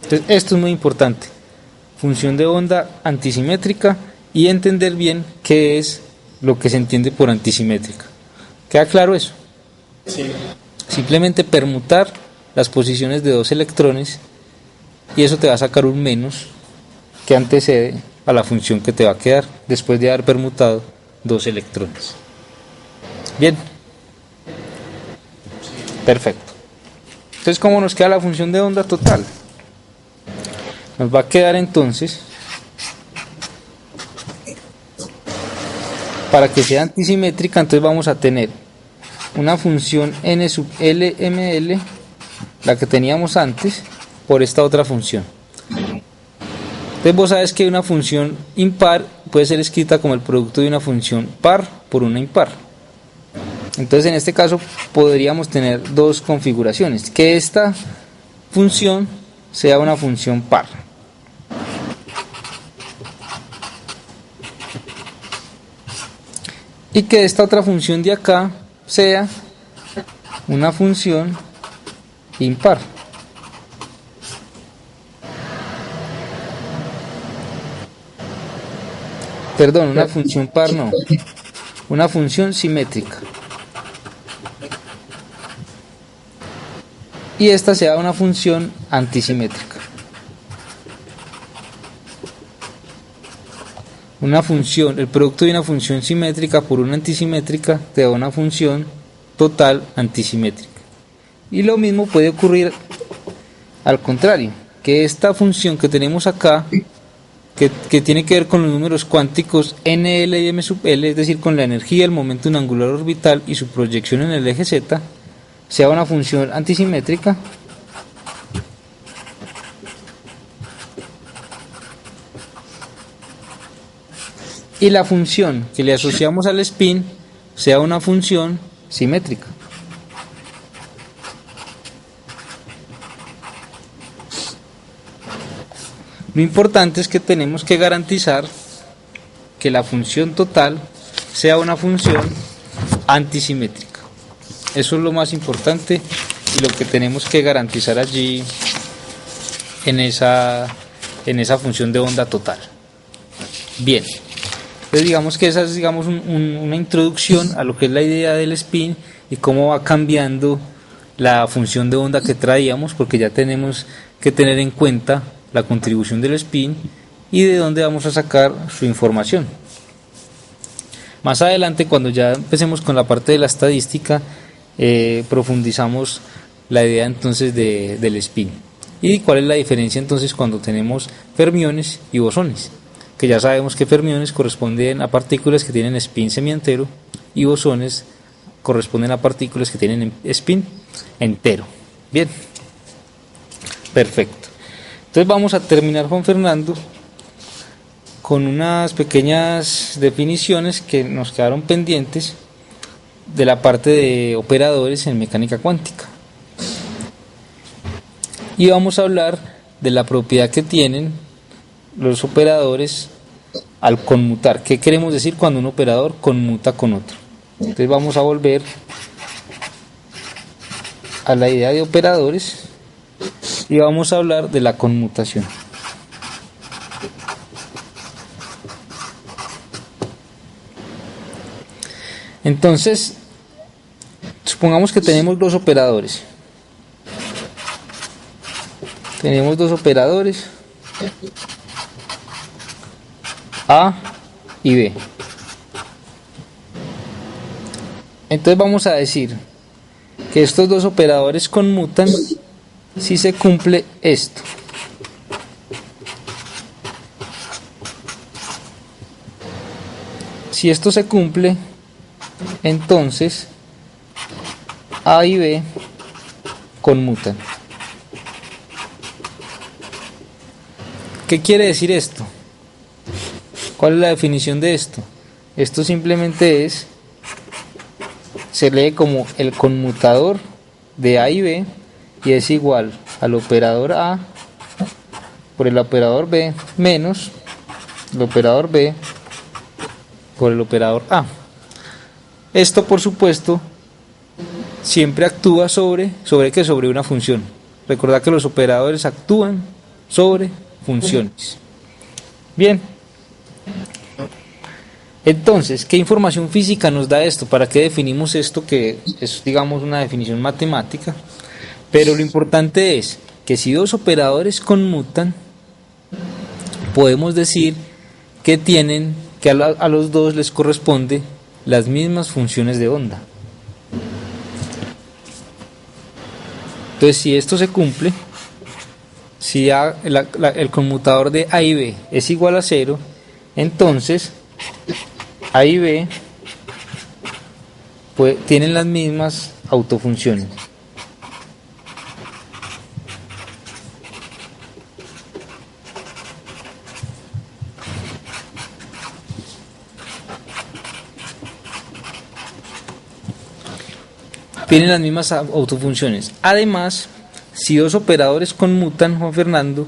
entonces esto es muy importante, función de onda antisimétrica, y entender bien qué es lo que se entiende por antisimétrica. ¿Queda claro eso? Sí. Simplemente permutar las posiciones de dos electrones, y eso te va a sacar un menos que antecede a la función que te va a quedar después de haber permutado dos electrones. Bien. Perfecto. Entonces, ¿cómo nos queda la función de onda total? Nos va a quedar entonces, para que sea antisimétrica, entonces vamos a tener una función n sub LML, la que teníamos antes, por esta otra función. Entonces vos sabes que una función impar puede ser escrita como el producto de una función par por una impar. Entonces en este caso podríamos tener dos configuraciones, que esta función sea una función par y que esta otra función de acá sea una función impar. Perdón, una función par no, una función simétrica. Y esta sea una función antisimétrica. Una función, el producto de una función simétrica por una antisimétrica te da una función total antisimétrica. Y lo mismo puede ocurrir al contrario, que esta función que tenemos acá, que tiene que ver con los números cuánticos NL y M sub L, es decir, con la energía, el momento angular orbital y su proyección en el eje Z, sea una función antisimétrica y la función que le asociamos al spin sea una función simétrica. Lo importante es que tenemos que garantizar que la función total sea una función antisimétrica. Eso es lo más importante y lo que tenemos que garantizar allí en esa función de onda total. Bien, entonces digamos que esa es una introducción a lo que es la idea del spin y cómo va cambiando la función de onda que traíamos, porque ya tenemos que tener en cuenta la contribución del spin y de dónde vamos a sacar su información. Más adelante, cuando ya empecemos con la parte de la estadística, profundizamos la idea entonces del spin y cuál es la diferencia entonces cuando tenemos fermiones y bosones, que ya sabemos que fermiones corresponden a partículas que tienen spin semientero y bosones corresponden a partículas que tienen spin entero. Bien, perfecto. Entonces vamos a terminar, Juan Fernando, con unas pequeñas definiciones que nos quedaron pendientes de la parte de operadores en mecánica cuántica. Y vamos a hablar de la propiedad que tienen los operadores al conmutar. ¿Qué queremos decir cuando un operador conmuta con otro? Entonces vamos a volver a la idea de operadores y vamos a hablar de la conmutación. Entonces, supongamos que tenemos dos operadores. Tenemos dos operadores A y B. Entonces vamos a decir que estos dos operadores conmutan si se cumple esto. Si esto se cumple, entonces A y B conmutan. ¿Qué quiere decir esto? ¿Cuál es la definición de esto? Esto simplemente se lee como el conmutador de A y B y es igual al operador A por el operador B menos el operador B por el operador A. Esto, por supuesto, siempre actúa sobre una función. Recordad que los operadores actúan sobre funciones. Bien. Entonces, ¿qué información física nos da esto? ¿Para qué definimos esto? Que es, digamos, una definición matemática. Pero lo importante es que si dos operadores conmutan, podemos decir que a los dos les corresponde las mismas funciones de onda. Entonces, si esto se cumple, si el conmutador de A y B es igual a 0, entonces A y B tienen las mismas autofunciones. tienen las mismas autofunciones. Además, si dos operadores conmutan, Juan Fernando,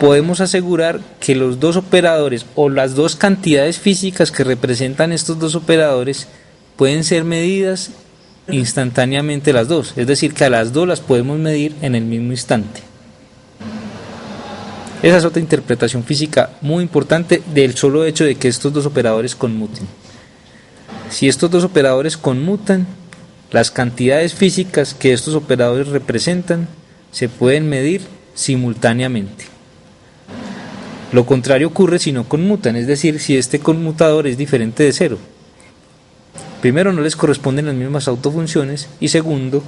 podemos asegurar que los dos operadores o las dos cantidades físicas que representan estos dos operadores pueden ser medidas instantáneamente las dos, es decir, que a las dos las podemos medir en el mismo instante. Esa es otra interpretación física muy importante del solo hecho de que estos dos operadores conmuten. Si estos dos operadores conmutan, las cantidades físicas que estos operadores representan se pueden medir simultáneamente. Lo contrario ocurre si no conmutan, es decir, si este conmutador es diferente de cero. Primero, no les corresponden las mismas autofunciones, y segundo,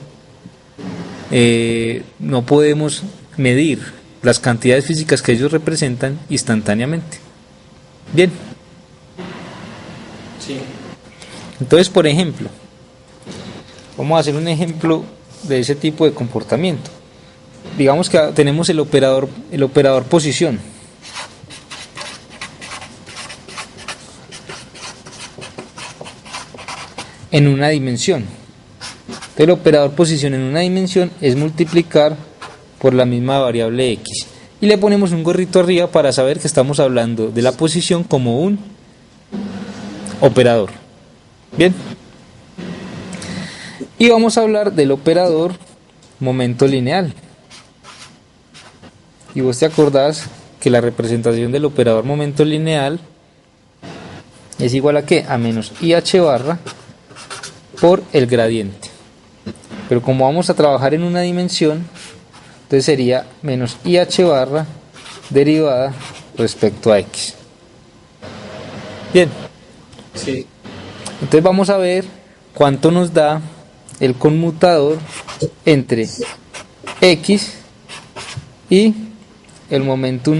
no podemos medir las cantidades físicas que ellos representan instantáneamente. Bien. Sí. Entonces, por ejemplo, vamos a hacer un ejemplo de ese tipo de comportamiento. Digamos que tenemos el operador posición. En una dimensión. Entonces, el operador posición en una dimensión es multiplicar por la misma variable x. Y le ponemos un gorrito arriba para saber que estamos hablando de la posición como un operador. Bien. Y vamos a hablar del operador momento lineal. Y vos te acordás que la representación del operador momento lineal es igual a ¿qué? A menos IH barra por el gradiente. Pero como vamos a trabajar en una dimensión, entonces sería menos IH barra derivada respecto a X. Bien. Sí. Entonces vamos a ver cuánto nos da el conmutador entre X y el momento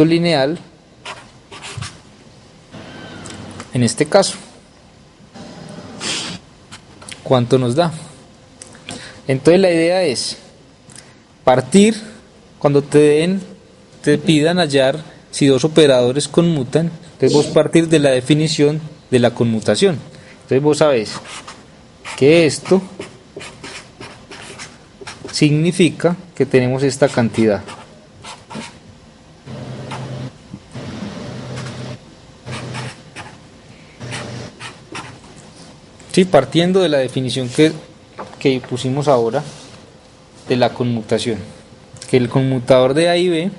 lineal en este caso. ¿Cuánto nos da? Entonces la idea es partir cuando te pidan hallar si dos operadores conmutan. Entonces vos partir de la definición de la conmutación. Entonces vos sabés que esto significa que tenemos esta cantidad. Sí, partiendo de la definición que pusimos ahora de la conmutación, que el conmutador de A y B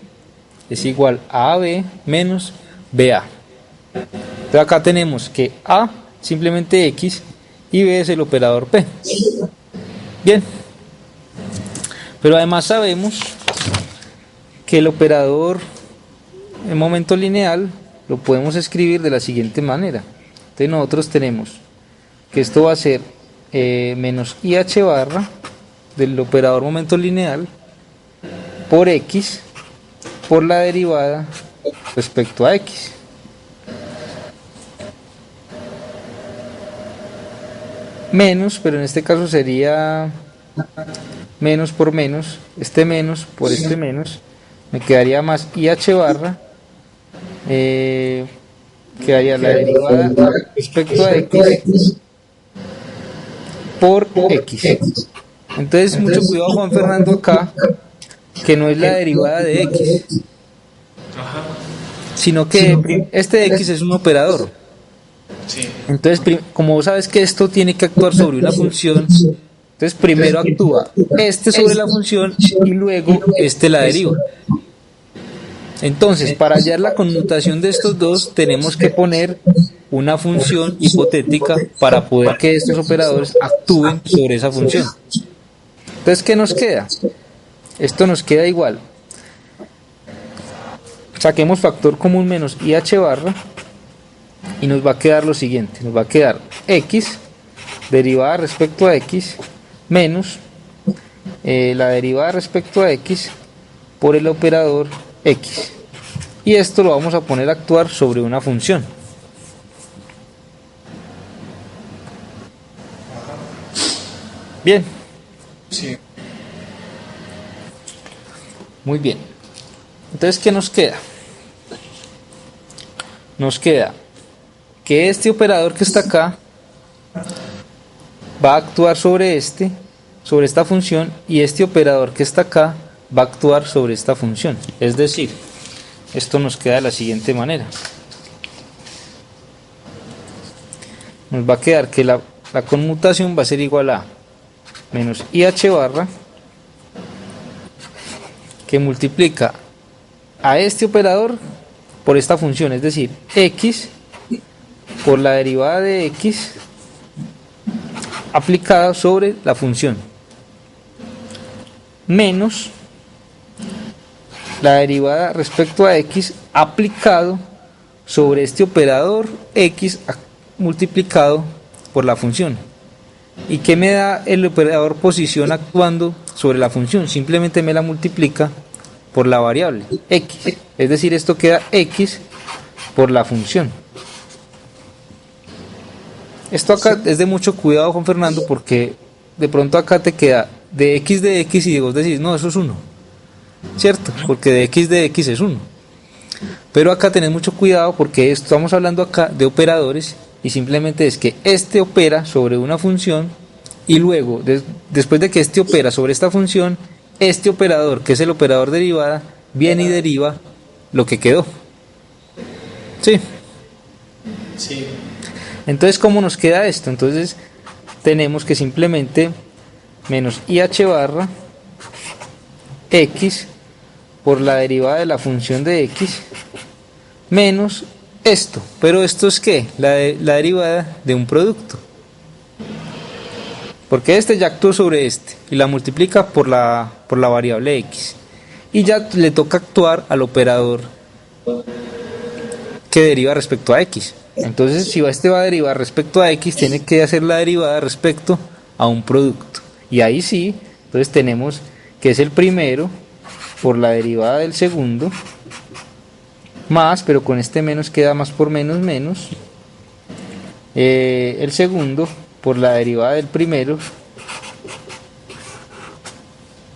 es igual a AB menos BA. Entonces acá tenemos que A simplemente X y B es el operador P. Bien, pero además sabemos que el operador en momento lineal lo podemos escribir de la siguiente manera. Entonces nosotros tenemos que esto va a ser menos IH barra del operador momento lineal por X por la derivada respecto a X. Menos, pero en este caso sería menos por menos, este menos por este menos, me quedaría más IH barra, quedaría la derivada respecto a X por X. Entonces mucho cuidado, Juan Fernando, acá, que no es la derivada de X, sino que este de X es un operador. Entonces, como vos sabes que esto tiene que actuar sobre una función, entonces primero actúa este sobre la función y luego este la deriva. Entonces, para hallar la conmutación de estos dos, tenemos que poner una función hipotética para poder que estos operadores actúen sobre esa función. Entonces, ¿qué nos queda? Esto nos queda igual. Saquemos factor común menos IH barra y nos va a quedar lo siguiente. Nos va a quedar X derivada respecto a X menos la derivada respecto a X por el operador X. Y esto lo vamos a poner a actuar sobre una función. Bien. Sí. Muy bien. Entonces, ¿qué nos queda? Nos queda que este operador que está acá va a actuar sobre esta función, y este operador que está acá va a actuar sobre esta función. Es decir, esto nos queda de la siguiente manera. Nos va a quedar que la conmutación va a ser igual a menos IH barra, que multiplica a este operador por esta función, es decir, x por la derivada de x aplicada sobre la función, menos la derivada respecto a x aplicado sobre este operador x multiplicado por la función. ¿Y qué me da el operador posición actuando sobre la función? Simplemente me la multiplica por la variable x, es decir, esto queda x por la función. Esto acá es de mucho cuidado, Juan Fernando, porque de pronto acá te queda de x y vos decís, no, eso es 1, ¿cierto? Porque de x es 1. Pero acá tenés mucho cuidado porque estamos hablando acá de operadores, y simplemente es que este opera sobre una función, y luego, después de que este opera sobre esta función, este operador, que es el operador derivada, viene y deriva lo que quedó. ¿Sí? Sí. Entonces, ¿cómo nos queda esto? Entonces, tenemos que simplemente menos IH barra x por la derivada de la función de x menos esto. Pero esto es ¿qué? La derivada de un producto. Porque este ya actuó sobre este y la multiplica por la variable x. Y ya le toca actuar al operador que deriva respecto a x. Entonces, si este va a derivar respecto a x, tiene que hacer la derivada respecto a un producto. Y ahí sí, entonces tenemos que es el primero por la derivada del segundo, más, pero con este menos queda más por menos, menos, el segundo por la derivada del primero,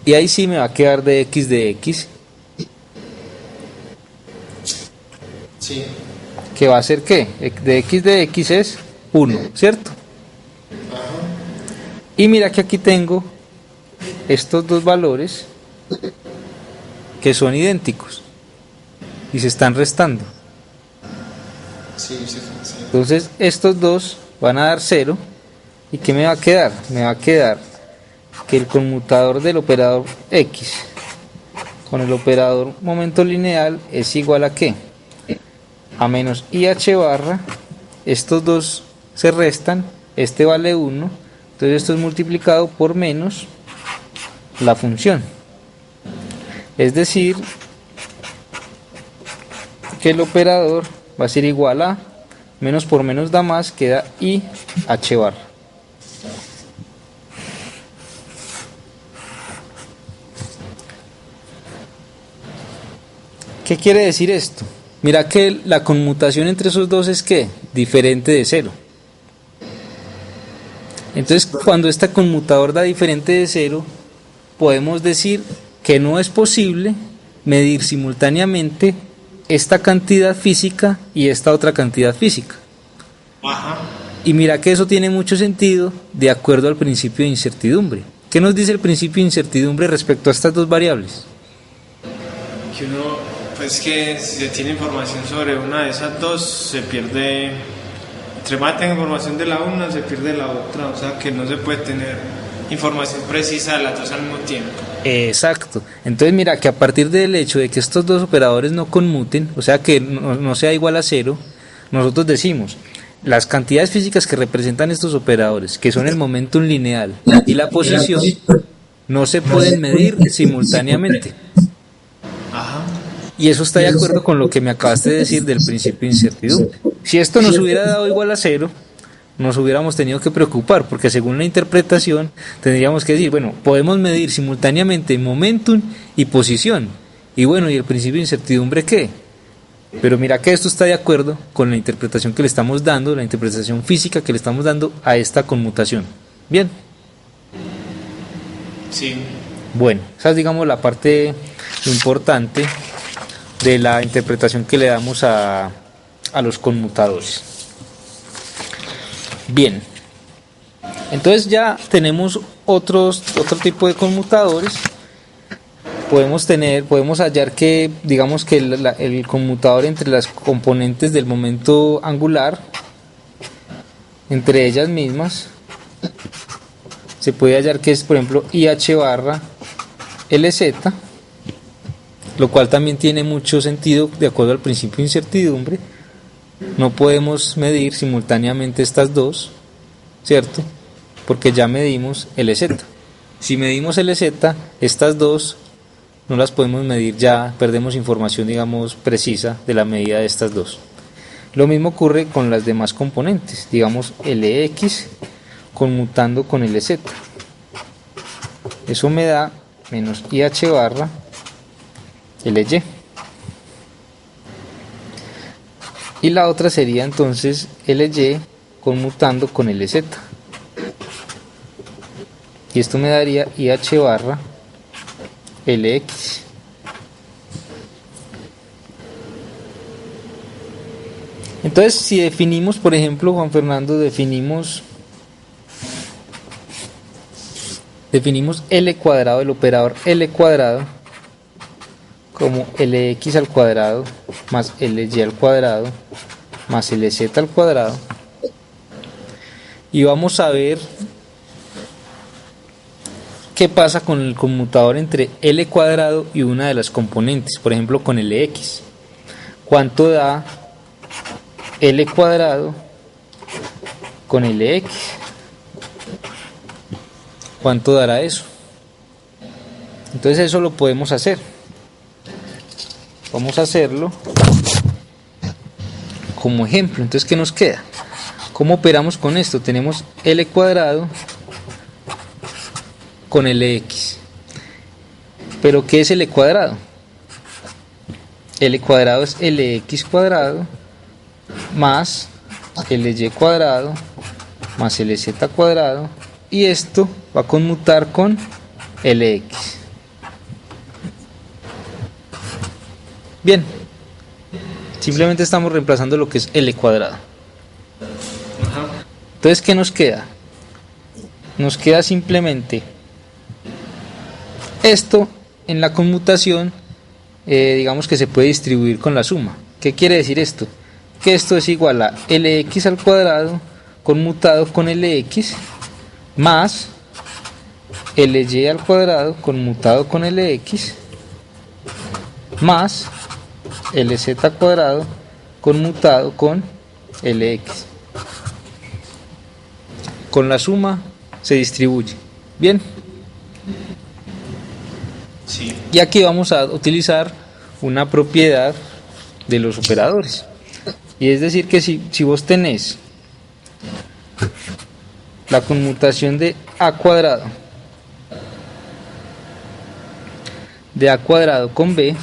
y ahí sí me va a quedar de x de x. Sí. ¿Que va a ser qué? De x es 1, ¿cierto? Ajá. Y mira que aquí tengo estos dos valores que son idénticos y se están restando. Sí, sí, sí. Entonces estos dos van a dar 0. ¿Y qué me va a quedar? Me va a quedar que el conmutador del operador x con el operador momento lineal es igual a ¿qué? A menos IH barra, estos dos se restan, este vale 1, entonces esto es multiplicado por menos la función. Es decir, que el operador va a ser igual a menos por menos da más, queda IH barra. ¿Qué quiere decir esto? Mira que la conmutación entre esos dos es ¿qué? Diferente de 0. Entonces, cuando este conmutador da diferente de 0, podemos decir que no es posible medir simultáneamente esta cantidad física y esta otra cantidad física. Ajá. Y mira que eso tiene mucho sentido de acuerdo al principio de incertidumbre. ¿Qué nos dice el principio de incertidumbre respecto a estas dos variables? Que uno, pues que si se tiene información sobre una de esas dos, se pierde. Entre más tenga información de la una, se pierde la otra. O sea que no se puede tener información precisa de las dos al mismo tiempo. Exacto. Entonces mira que a partir del hecho de que estos dos operadores no conmuten, o sea que no sea igual a 0, nosotros decimos las cantidades físicas que representan estos operadores, que son el momentum lineal y la posición, no se pueden medir simultáneamente. Ajá. Y eso está de acuerdo con lo que me acabaste de decir del principio de incertidumbre. Si esto nos hubiera dado igual a 0, nos hubiéramos tenido que preocupar, porque según la interpretación tendríamos que decir, bueno, podemos medir simultáneamente momentum y posición. Y bueno, ¿y el principio de incertidumbre qué? Pero mira que esto está de acuerdo con la interpretación que le estamos dando, la interpretación física que le estamos dando a esta conmutación. Bien. Sí. Bueno, esa es, digamos, la parte importante de la interpretación que le damos a los conmutadores. Bien, Entonces ya tenemos otro tipo de conmutadores. Podemos hallar que, digamos que el conmutador entre las componentes del momento angular, entre ellas mismas, se puede hallar que es, por ejemplo, IH barra LZ, lo cual también tiene mucho sentido de acuerdo al principio de incertidumbre. No podemos medir simultáneamente estas dos, ¿cierto? Porque ya medimos LZ. Si medimos LZ, estas dos no las podemos medir, ya perdemos información, digamos, precisa de la medida de estas dos. Lo mismo ocurre con las demás componentes, digamos LX conmutando con LZ. Eso me da menos IH barra LY. Y la otra sería entonces LY conmutando con LZ. Y esto me daría IH barra LX. Entonces, si definimos, por ejemplo, Juan Fernando, definimos L cuadrado, el operador L cuadrado, como LX al cuadrado más LY al cuadrado más LZ al cuadrado, y vamos a ver qué pasa con el conmutador entre L cuadrado y una de las componentes, por ejemplo con LX. ¿Cuánto da L cuadrado con LX? ¿Cuánto dará eso? Entonces eso lo podemos hacer. Vamos a hacerlo como ejemplo. Entonces, ¿qué nos queda? ¿Cómo operamos con esto? Tenemos L cuadrado con LX. ¿Pero qué es L cuadrado? L cuadrado es LX cuadrado más LY cuadrado más LZ cuadrado, y esto va a conmutar con LX. Bien, simplemente estamos reemplazando lo que es L cuadrado. Entonces, ¿qué nos queda? Nos queda simplemente esto en la conmutación, digamos que se puede distribuir con la suma. ¿Qué quiere decir esto? Que esto es igual a LX al cuadrado conmutado con LX más LY al cuadrado conmutado con LX más LZ cuadrado conmutado con LX. Con la suma se distribuye. Bien. Sí. Y aquí vamos a utilizar una propiedad de los operadores. Y es decir que si vos tenés la conmutación de A cuadrado con B,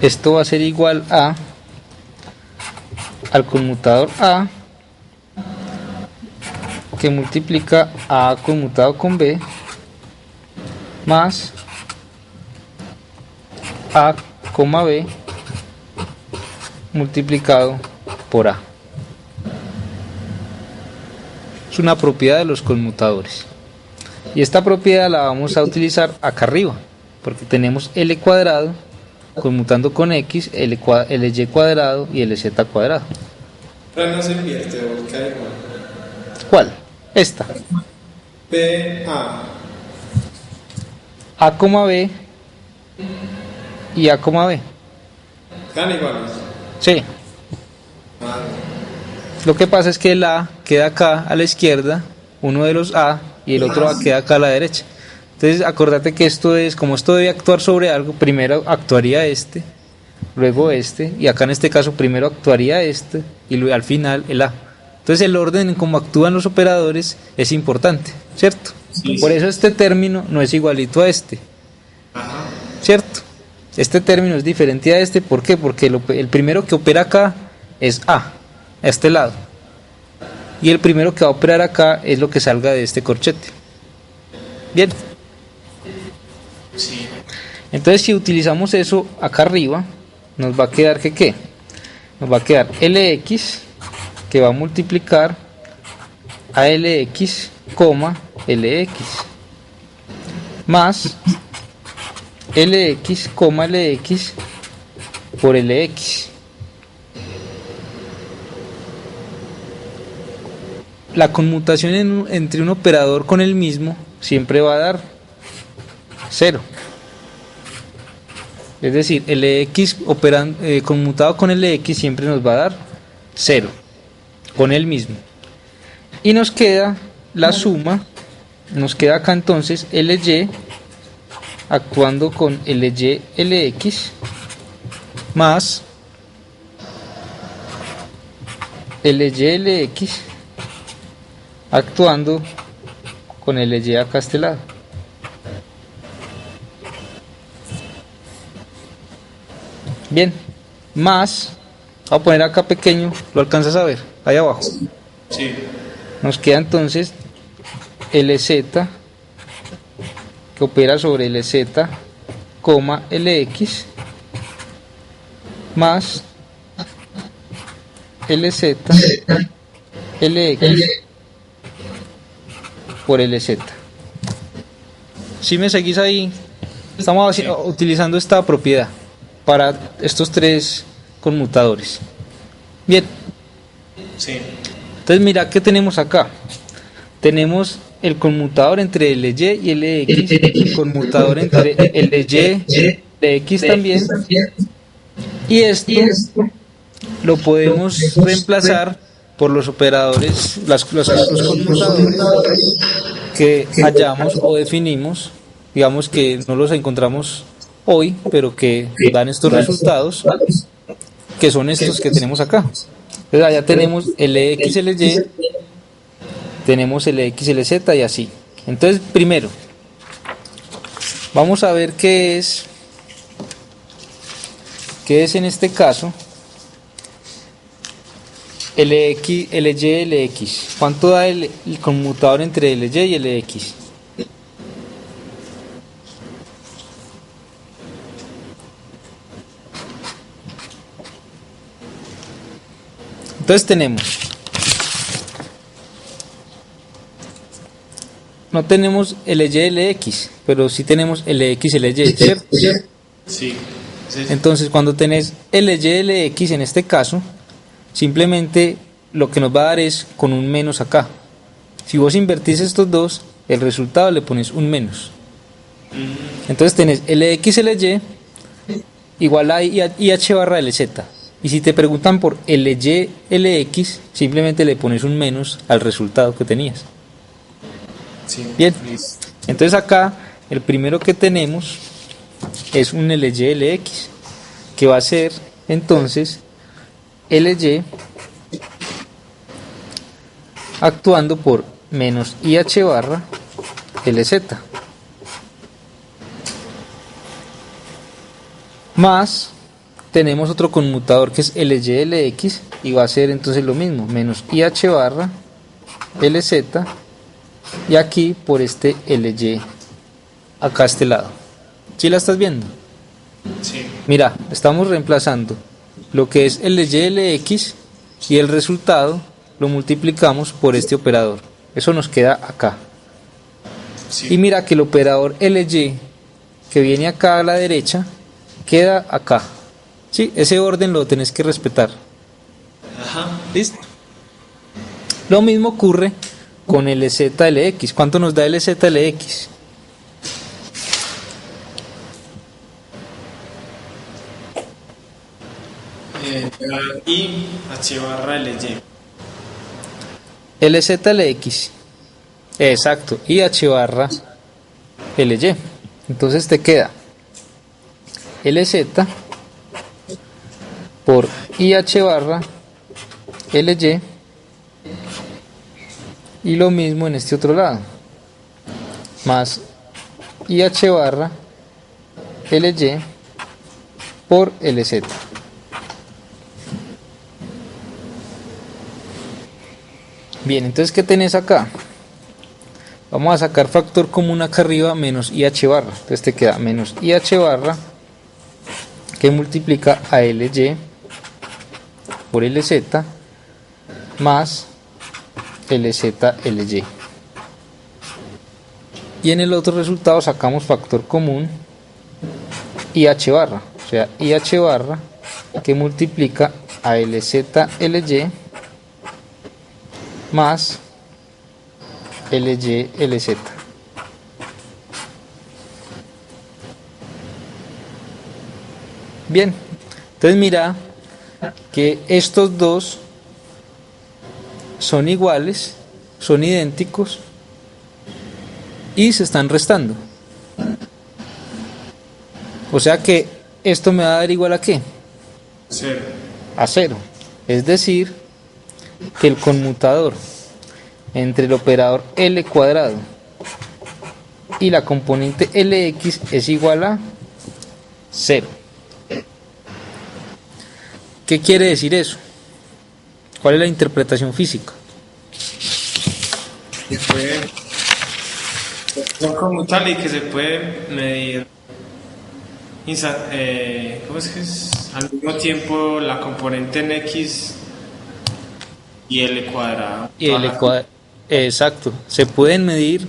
esto va a ser igual a al conmutador A que multiplica A conmutado con B más A, B multiplicado por A. Es una propiedad de los conmutadores. Y esta propiedad la vamos a utilizar acá arriba, porque tenemos L cuadrado conmutando con X, LY cuadrado y LZ cuadrado. Pero no se invierte, o queda igual. ¿Cuál? Esta. B, A. A, B y A, B. ¿Quedan iguales? Sí. Ah, Lo que pasa es que el A queda acá a la izquierda, uno de los A, y el otro A queda acá a la derecha. Entonces acordate que esto es, como esto debe actuar sobre algo, primero actuaría este, luego este, y acá en este caso primero actuaría este, y luego al final el A. Entonces el orden en cómo actúan los operadores es importante, ¿cierto? Sí, Por sí. eso este término no es igualito a este, Ajá. ¿cierto? Este término es diferente a este, ¿por qué? Porque el primero que opera acá es A este lado, y el primero que va a operar acá es lo que salga de este corchete. Bien. Sí. Entonces, si utilizamos eso acá arriba, nos va a quedar que ¿qué? Nos va a quedar LX, que va a multiplicar ALX, LX más LX, LX por LX. La conmutación entre un operador con el mismo siempre va a dar 0. Es decir, LX conmutado con LX siempre nos va a dar 0 con el mismo. Y nos queda la suma, nos queda acá entonces LY actuando con LY LX más LY LX actuando con LY acá a este lado. Bien, más, voy a poner acá pequeño, ¿lo alcanzas a ver? Ahí abajo. Sí. Nos queda entonces LZ que opera sobre LZ, LX más LZ, LX por LZ. Si me seguís ahí, estamos utilizando esta propiedad para estos tres conmutadores. Bien. Sí. Entonces mira qué tenemos acá. Tenemos el conmutador entre LY y LX, el conmutador entre LY, LX también, y esto lo podemos reemplazar por los operadores, los conmutadores que hallamos o definimos, digamos que no los encontramos hoy, pero que dan estos resultados, que son estos que tenemos acá. Entonces allá tenemos LX, LY, tenemos LX, LZ y así. Entonces primero vamos a ver qué es en este caso LX, LY, LX. ¿Cuánto da el conmutador entre LY y LX? Entonces no tenemos LY, LX, pero sí tenemos LX, LY, ¿cierto? Sí. Entonces cuando tenés LY, LX en este caso, simplemente lo que nos va a dar es con un menos acá. Si vos invertís estos dos, el resultado le pones un menos. Entonces tenés LX, LY igual a IH barra LZ. Y si te preguntan por LY, LX, simplemente le pones un menos al resultado que tenías. Sí. Bien, entonces acá el primero que tenemos es un LY, LX, que va a ser entonces LY actuando por menos IH barra LZ más tenemos otro conmutador que es LY, LX y va a ser entonces lo mismo, menos IH barra LZ y aquí por este LY acá a este lado. ¿Sí la estás viendo? Sí. Mira, estamos reemplazando lo que es LY, LX y el resultado lo multiplicamos por este operador. Eso nos queda acá. Sí. Y mira que el operador LY que viene acá a la derecha queda acá. Sí, ese orden lo tenés que respetar. Ajá. ¿Listo? Lo mismo ocurre con LZ, LX. ¿Cuánto nos da LZ, LX? Y H barra LY. LZ, LX. Exacto. Y H barra LY. Entonces te queda LZ por IH barra LY y lo mismo en este otro lado más IH barra LY por LZ. Bien, entonces ¿qué tenés acá? Vamos a sacar factor común acá arriba menos IH barra. Entonces te queda menos IH barra que multiplica a LY por LZ más LZ, LY. Y en el otro resultado sacamos factor común IH barra, o sea, IH barra que multiplica a LZ, LY más LY, LZ. Bien, entonces mira que estos dos son iguales, son idénticos y se están restando. O sea que esto me va a dar igual a ¿qué? Cero. A 0. Es decir, que el conmutador entre el operador L cuadrado y la componente Lx es igual a 0. ¿Qué quiere decir eso? ¿Cuál es la interpretación física? Que son conmutables y que se puede medir ¿cómo es que es? Al mismo tiempo la componente en X y L cuadrado. Y L cuadrado, exacto. Se pueden medir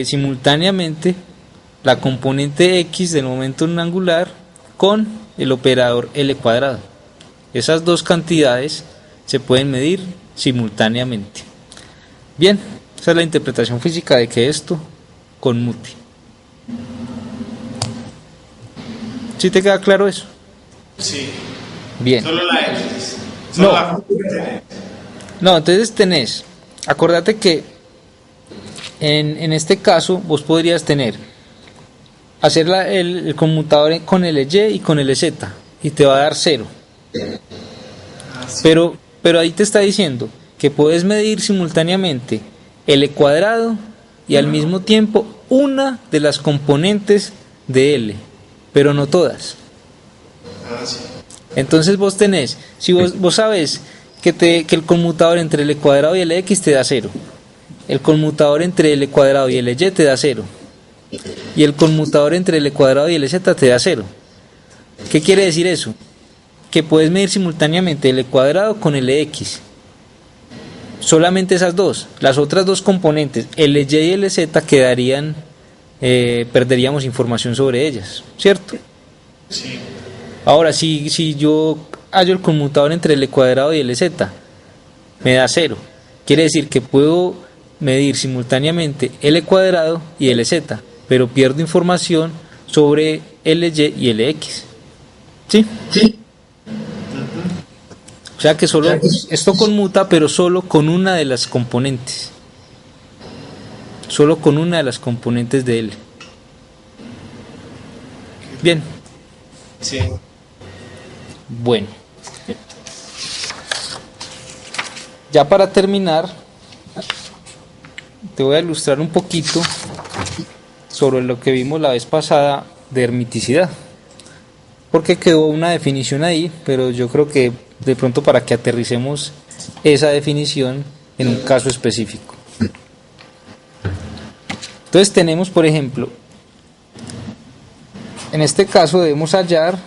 simultáneamente la componente X del momento angular con el operador L cuadrado. Esas dos cantidades se pueden medir simultáneamente. Bien, esa es la interpretación física de que esto conmute. ¿Sí te queda claro eso? Sí. Bien. Solo la X. Solo No. la componente. No, entonces tenés, acordate que en este caso vos podrías hacer el conmutador con LY y con LZ y te va a dar 0. Sí. Pero ahí te está diciendo que puedes medir simultáneamente L cuadrado y al mismo tiempo una de las componentes de L, pero no todas. Sí. Entonces vos tenés, si vos sabes que el conmutador entre L cuadrado y Lx te da 0, el conmutador entre L cuadrado y Ly te da 0, y el conmutador entre L cuadrado y Lz te da 0. ¿Qué quiere decir eso? Que puedes medir simultáneamente L cuadrado con Lx. Solamente esas dos. Las otras dos componentes, Ly y Lz, quedarían, perderíamos información sobre ellas, ¿cierto? Sí. Ahora, si yo hallo el conmutador entre L cuadrado y Lz, me da 0. Quiere decir que puedo medir simultáneamente L cuadrado y Lz, pero pierdo información sobre Ly y Lx. ¿Sí? Sí. O sea que solo esto conmuta, pero solo con una de las componentes. Solo con una de las componentes de L. Bien. Sí. Bueno. Ya para terminar, te voy a ilustrar un poquito sobre lo que vimos la vez pasada de hermiticidad. Porque quedó una definición ahí, pero yo creo que de pronto para que aterricemos esa definición en un caso específico. Entonces tenemos, por ejemplo, en este caso debemos hallar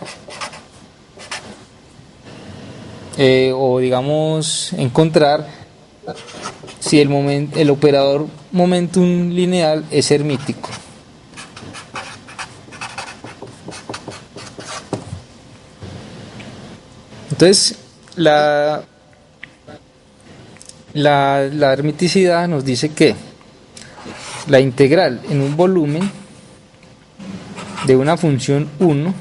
o digamos encontrar si el operador momentum lineal es hermítico. Entonces la hermiticidad nos dice que la integral en un volumen de una función 1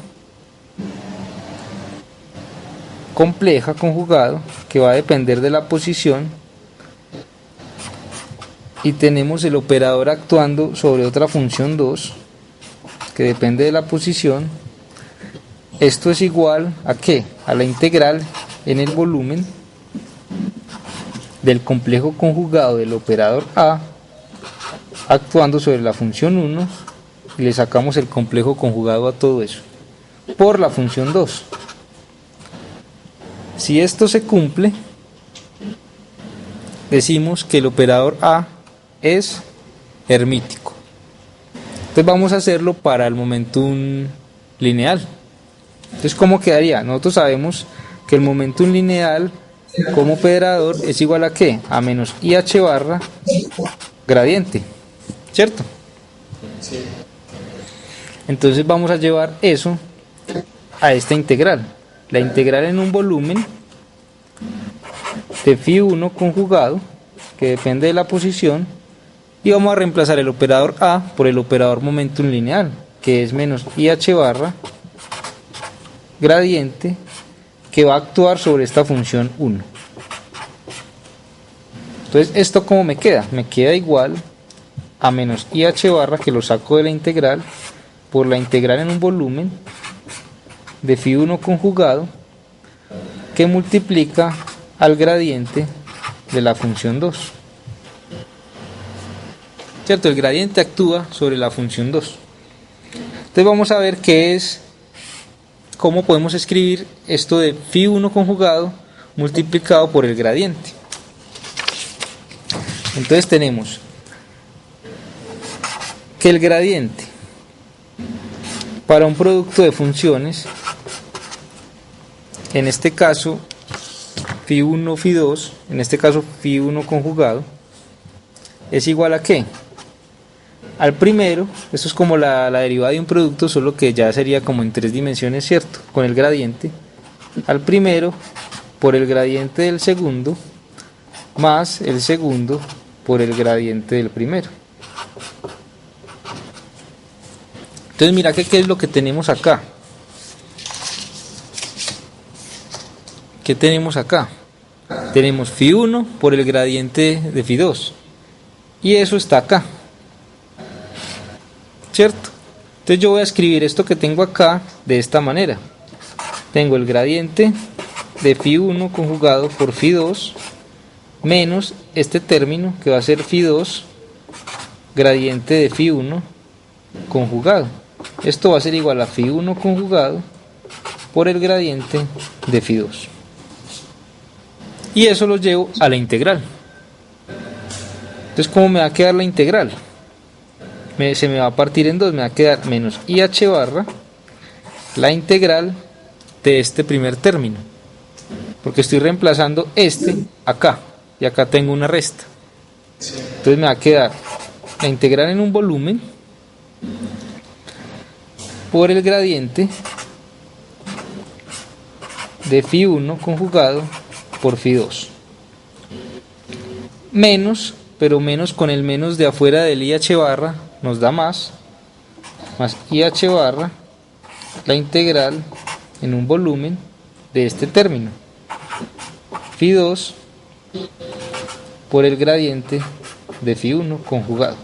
compleja conjugado que va a depender de la posición, y tenemos el operador actuando sobre otra función 2 que depende de la posición. Esto es igual a ¿qué? A la integral en el volumen del complejo conjugado del operador A actuando sobre la función 1, y le sacamos el complejo conjugado a todo eso por la función 2. Si esto se cumple, decimos que el operador A es hermítico. Entonces vamos a hacerlo para el momentum lineal. Entonces, ¿cómo quedaría? Nosotros sabemos que el momentum lineal como operador es igual a ¿qué? A menos IH barra gradiente, ¿cierto? Sí. Entonces vamos a llevar eso a esta integral. La integral en un volumen de phi1 conjugado, que depende de la posición, y vamos a reemplazar el operador A por el operador momentum lineal, que es menos IH barra gradiente, que va a actuar sobre esta función 1. Entonces, ¿esto cómo me queda? Me queda igual a menos IH barra, que lo saco de la integral, por la integral en un volumen de phi1 conjugado, que multiplica al gradiente de la función 2. ¿Cierto? El gradiente actúa sobre la función 2. Entonces vamos a ver cómo podemos escribir esto de phi1 conjugado multiplicado por el gradiente. Entonces tenemos que el gradiente para un producto de funciones, en este caso phi1, phi2, en este caso phi1 conjugado, es igual a ¿qué? Al primero, esto es como la derivada de un producto, solo que ya sería como en 3 dimensiones, ¿cierto? Con el gradiente, al primero por el gradiente del segundo, más el segundo por el gradiente del primero. Entonces mira que qué es lo que tenemos acá. ¿Qué tenemos acá? Tenemos phi1 por el gradiente de phi2, y eso está acá, ¿cierto? Entonces yo voy a escribir esto que tengo acá de esta manera. Tengo el gradiente de phi1 conjugado por phi2 menos este término que va a ser phi2 gradiente de phi1 conjugado. Esto va a ser igual a phi1 conjugado por el gradiente de phi2. Y eso lo llevo a la integral. Entonces, ¿cómo me va a quedar la integral? Se me va a partir en dos, me va a quedar menos IH barra la integral de este primer término, porque estoy reemplazando este acá, y acá tengo una resta. Entonces me va a quedar la integral en un volumen por el gradiente de phi1 conjugado por phi2 menos, pero menos con el menos de afuera del IH barra nos da más IH barra la integral en un volumen de este término phi2 por el gradiente de phi1 conjugado.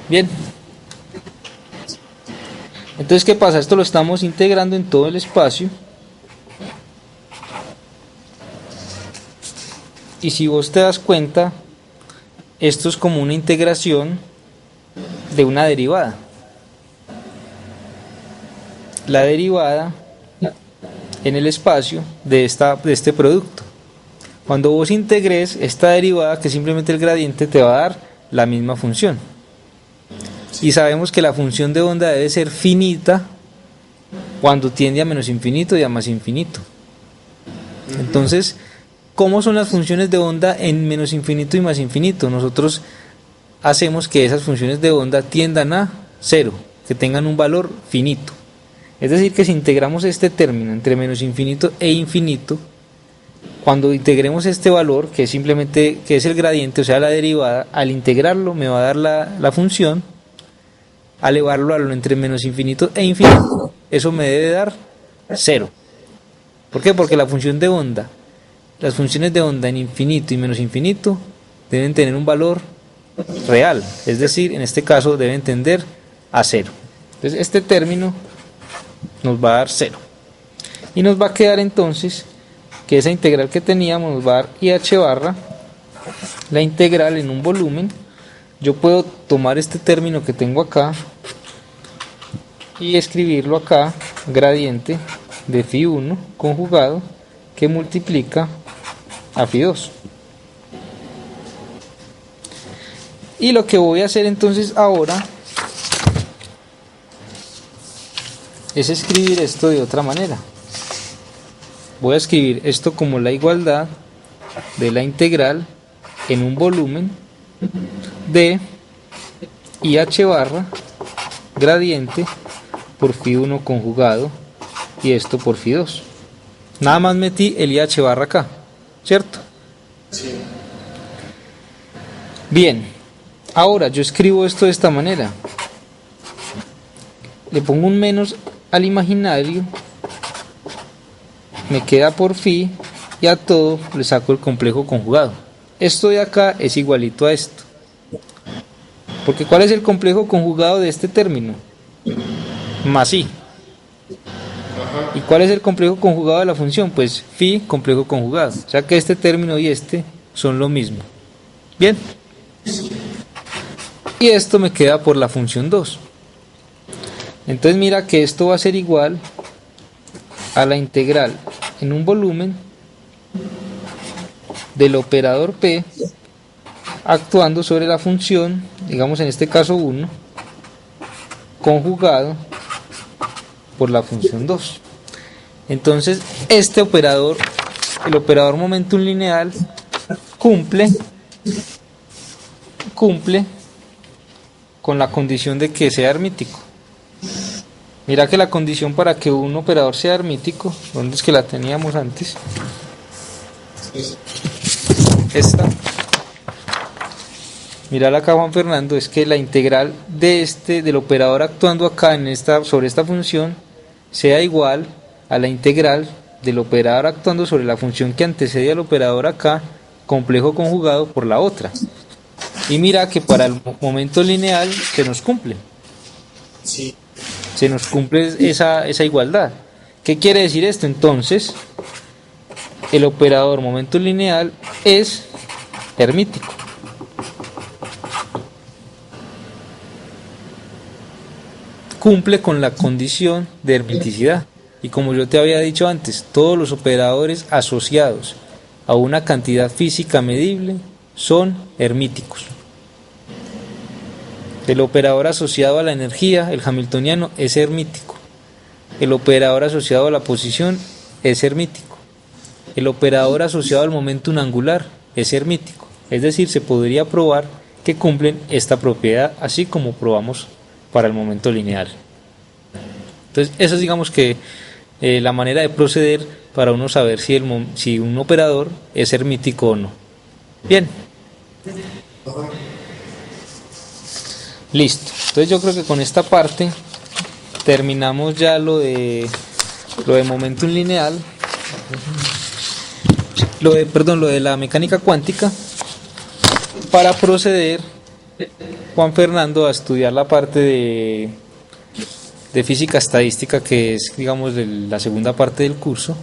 Bien, entonces ¿qué pasa? Esto lo estamos integrando en todo el espacio, y si vos te das cuenta, esto es como una integración de una derivada. La derivada en el espacio de este producto. Cuando vos integres esta derivada, que simplemente el gradiente, te va a dar la misma función. Y sabemos que la función de onda debe ser finita cuando tiende a menos infinito y a más infinito. Entonces, ¿cómo son las funciones de onda en menos infinito y más infinito? Nosotros hacemos que esas funciones de onda tiendan a cero, que tengan un valor finito. Es decir, que si integramos este término entre menos infinito e infinito, cuando integremos este valor, que es simplemente que es el gradiente, o sea la derivada, al integrarlo me va a dar la función. Al elevarlo a lo entre menos infinito e infinito, eso me debe dar cero. ¿Por qué? Porque la función de onda, las funciones de onda en infinito y menos infinito deben tener un valor real, es decir, en este caso deben tender a cero. Entonces este término nos va a dar cero, y nos va a quedar entonces que esa integral que teníamos nos va a dar IH barra la integral en un volumen. Yo puedo tomar este término que tengo acá y escribirlo acá, gradiente de phi1 conjugado que multiplica a phi2. Y lo que voy a hacer entonces ahora es escribir esto de otra manera. Voy a escribir esto como la igualdad de la integral en un volumen de IH barra gradiente por Φ1 conjugado y esto por Φ2. Nada más metí el IH barra acá, ¿cierto? Sí. Bien, ahora yo escribo esto de esta manera. Le pongo un menos al imaginario, me queda por Φ y a todo le saco el complejo conjugado. Esto de acá es igualito a esto. Porque ¿cuál es el complejo conjugado de este término? Más I. ¿Y cuál es el complejo conjugado de la función? Pues Φ complejo conjugado. O sea que este término y este son lo mismo. Bien. Y esto me queda por la función 2. Entonces mira que esto va a ser igual a la integral en un volumen del operador P actuando sobre la función, digamos en este caso 1, conjugado por la función 2. Entonces este operador, el operador momentum lineal, cumple con la condición de que sea hermítico. Mira que la condición para que un operador sea hermítico, ¿dónde es que la teníamos antes? Esta. Mira acá, Juan Fernando, es que la integral de del operador actuando acá sobre esta función sea igual a la integral del operador actuando sobre la función que antecede al operador acá, complejo conjugado por la otra. Y mira que para el momento lineal se nos cumple. Sí. Se nos cumple esa igualdad. ¿Qué quiere decir esto? Entonces, el operador momento lineal es hermítico. Cumple con la condición de hermiticidad. Y como yo te había dicho antes, todos los operadores asociados a una cantidad física medible son hermíticos. El operador asociado a la energía, el hamiltoniano, es hermítico. El operador asociado a la posición es hermítico. El operador asociado al momentum angular es hermítico. Es decir, se podría probar que cumplen esta propiedad, así como probamos para el momento lineal. Entonces, esa es, digamos que, la manera de proceder para uno saber si un operador es hermítico o no. Bien. Listo. Entonces yo creo que con esta parte terminamos ya lo de momentum lineal, lo de la mecánica cuántica, para proceder, Juan Fernando, a estudiar la parte de física estadística, que es, digamos, la segunda parte del curso.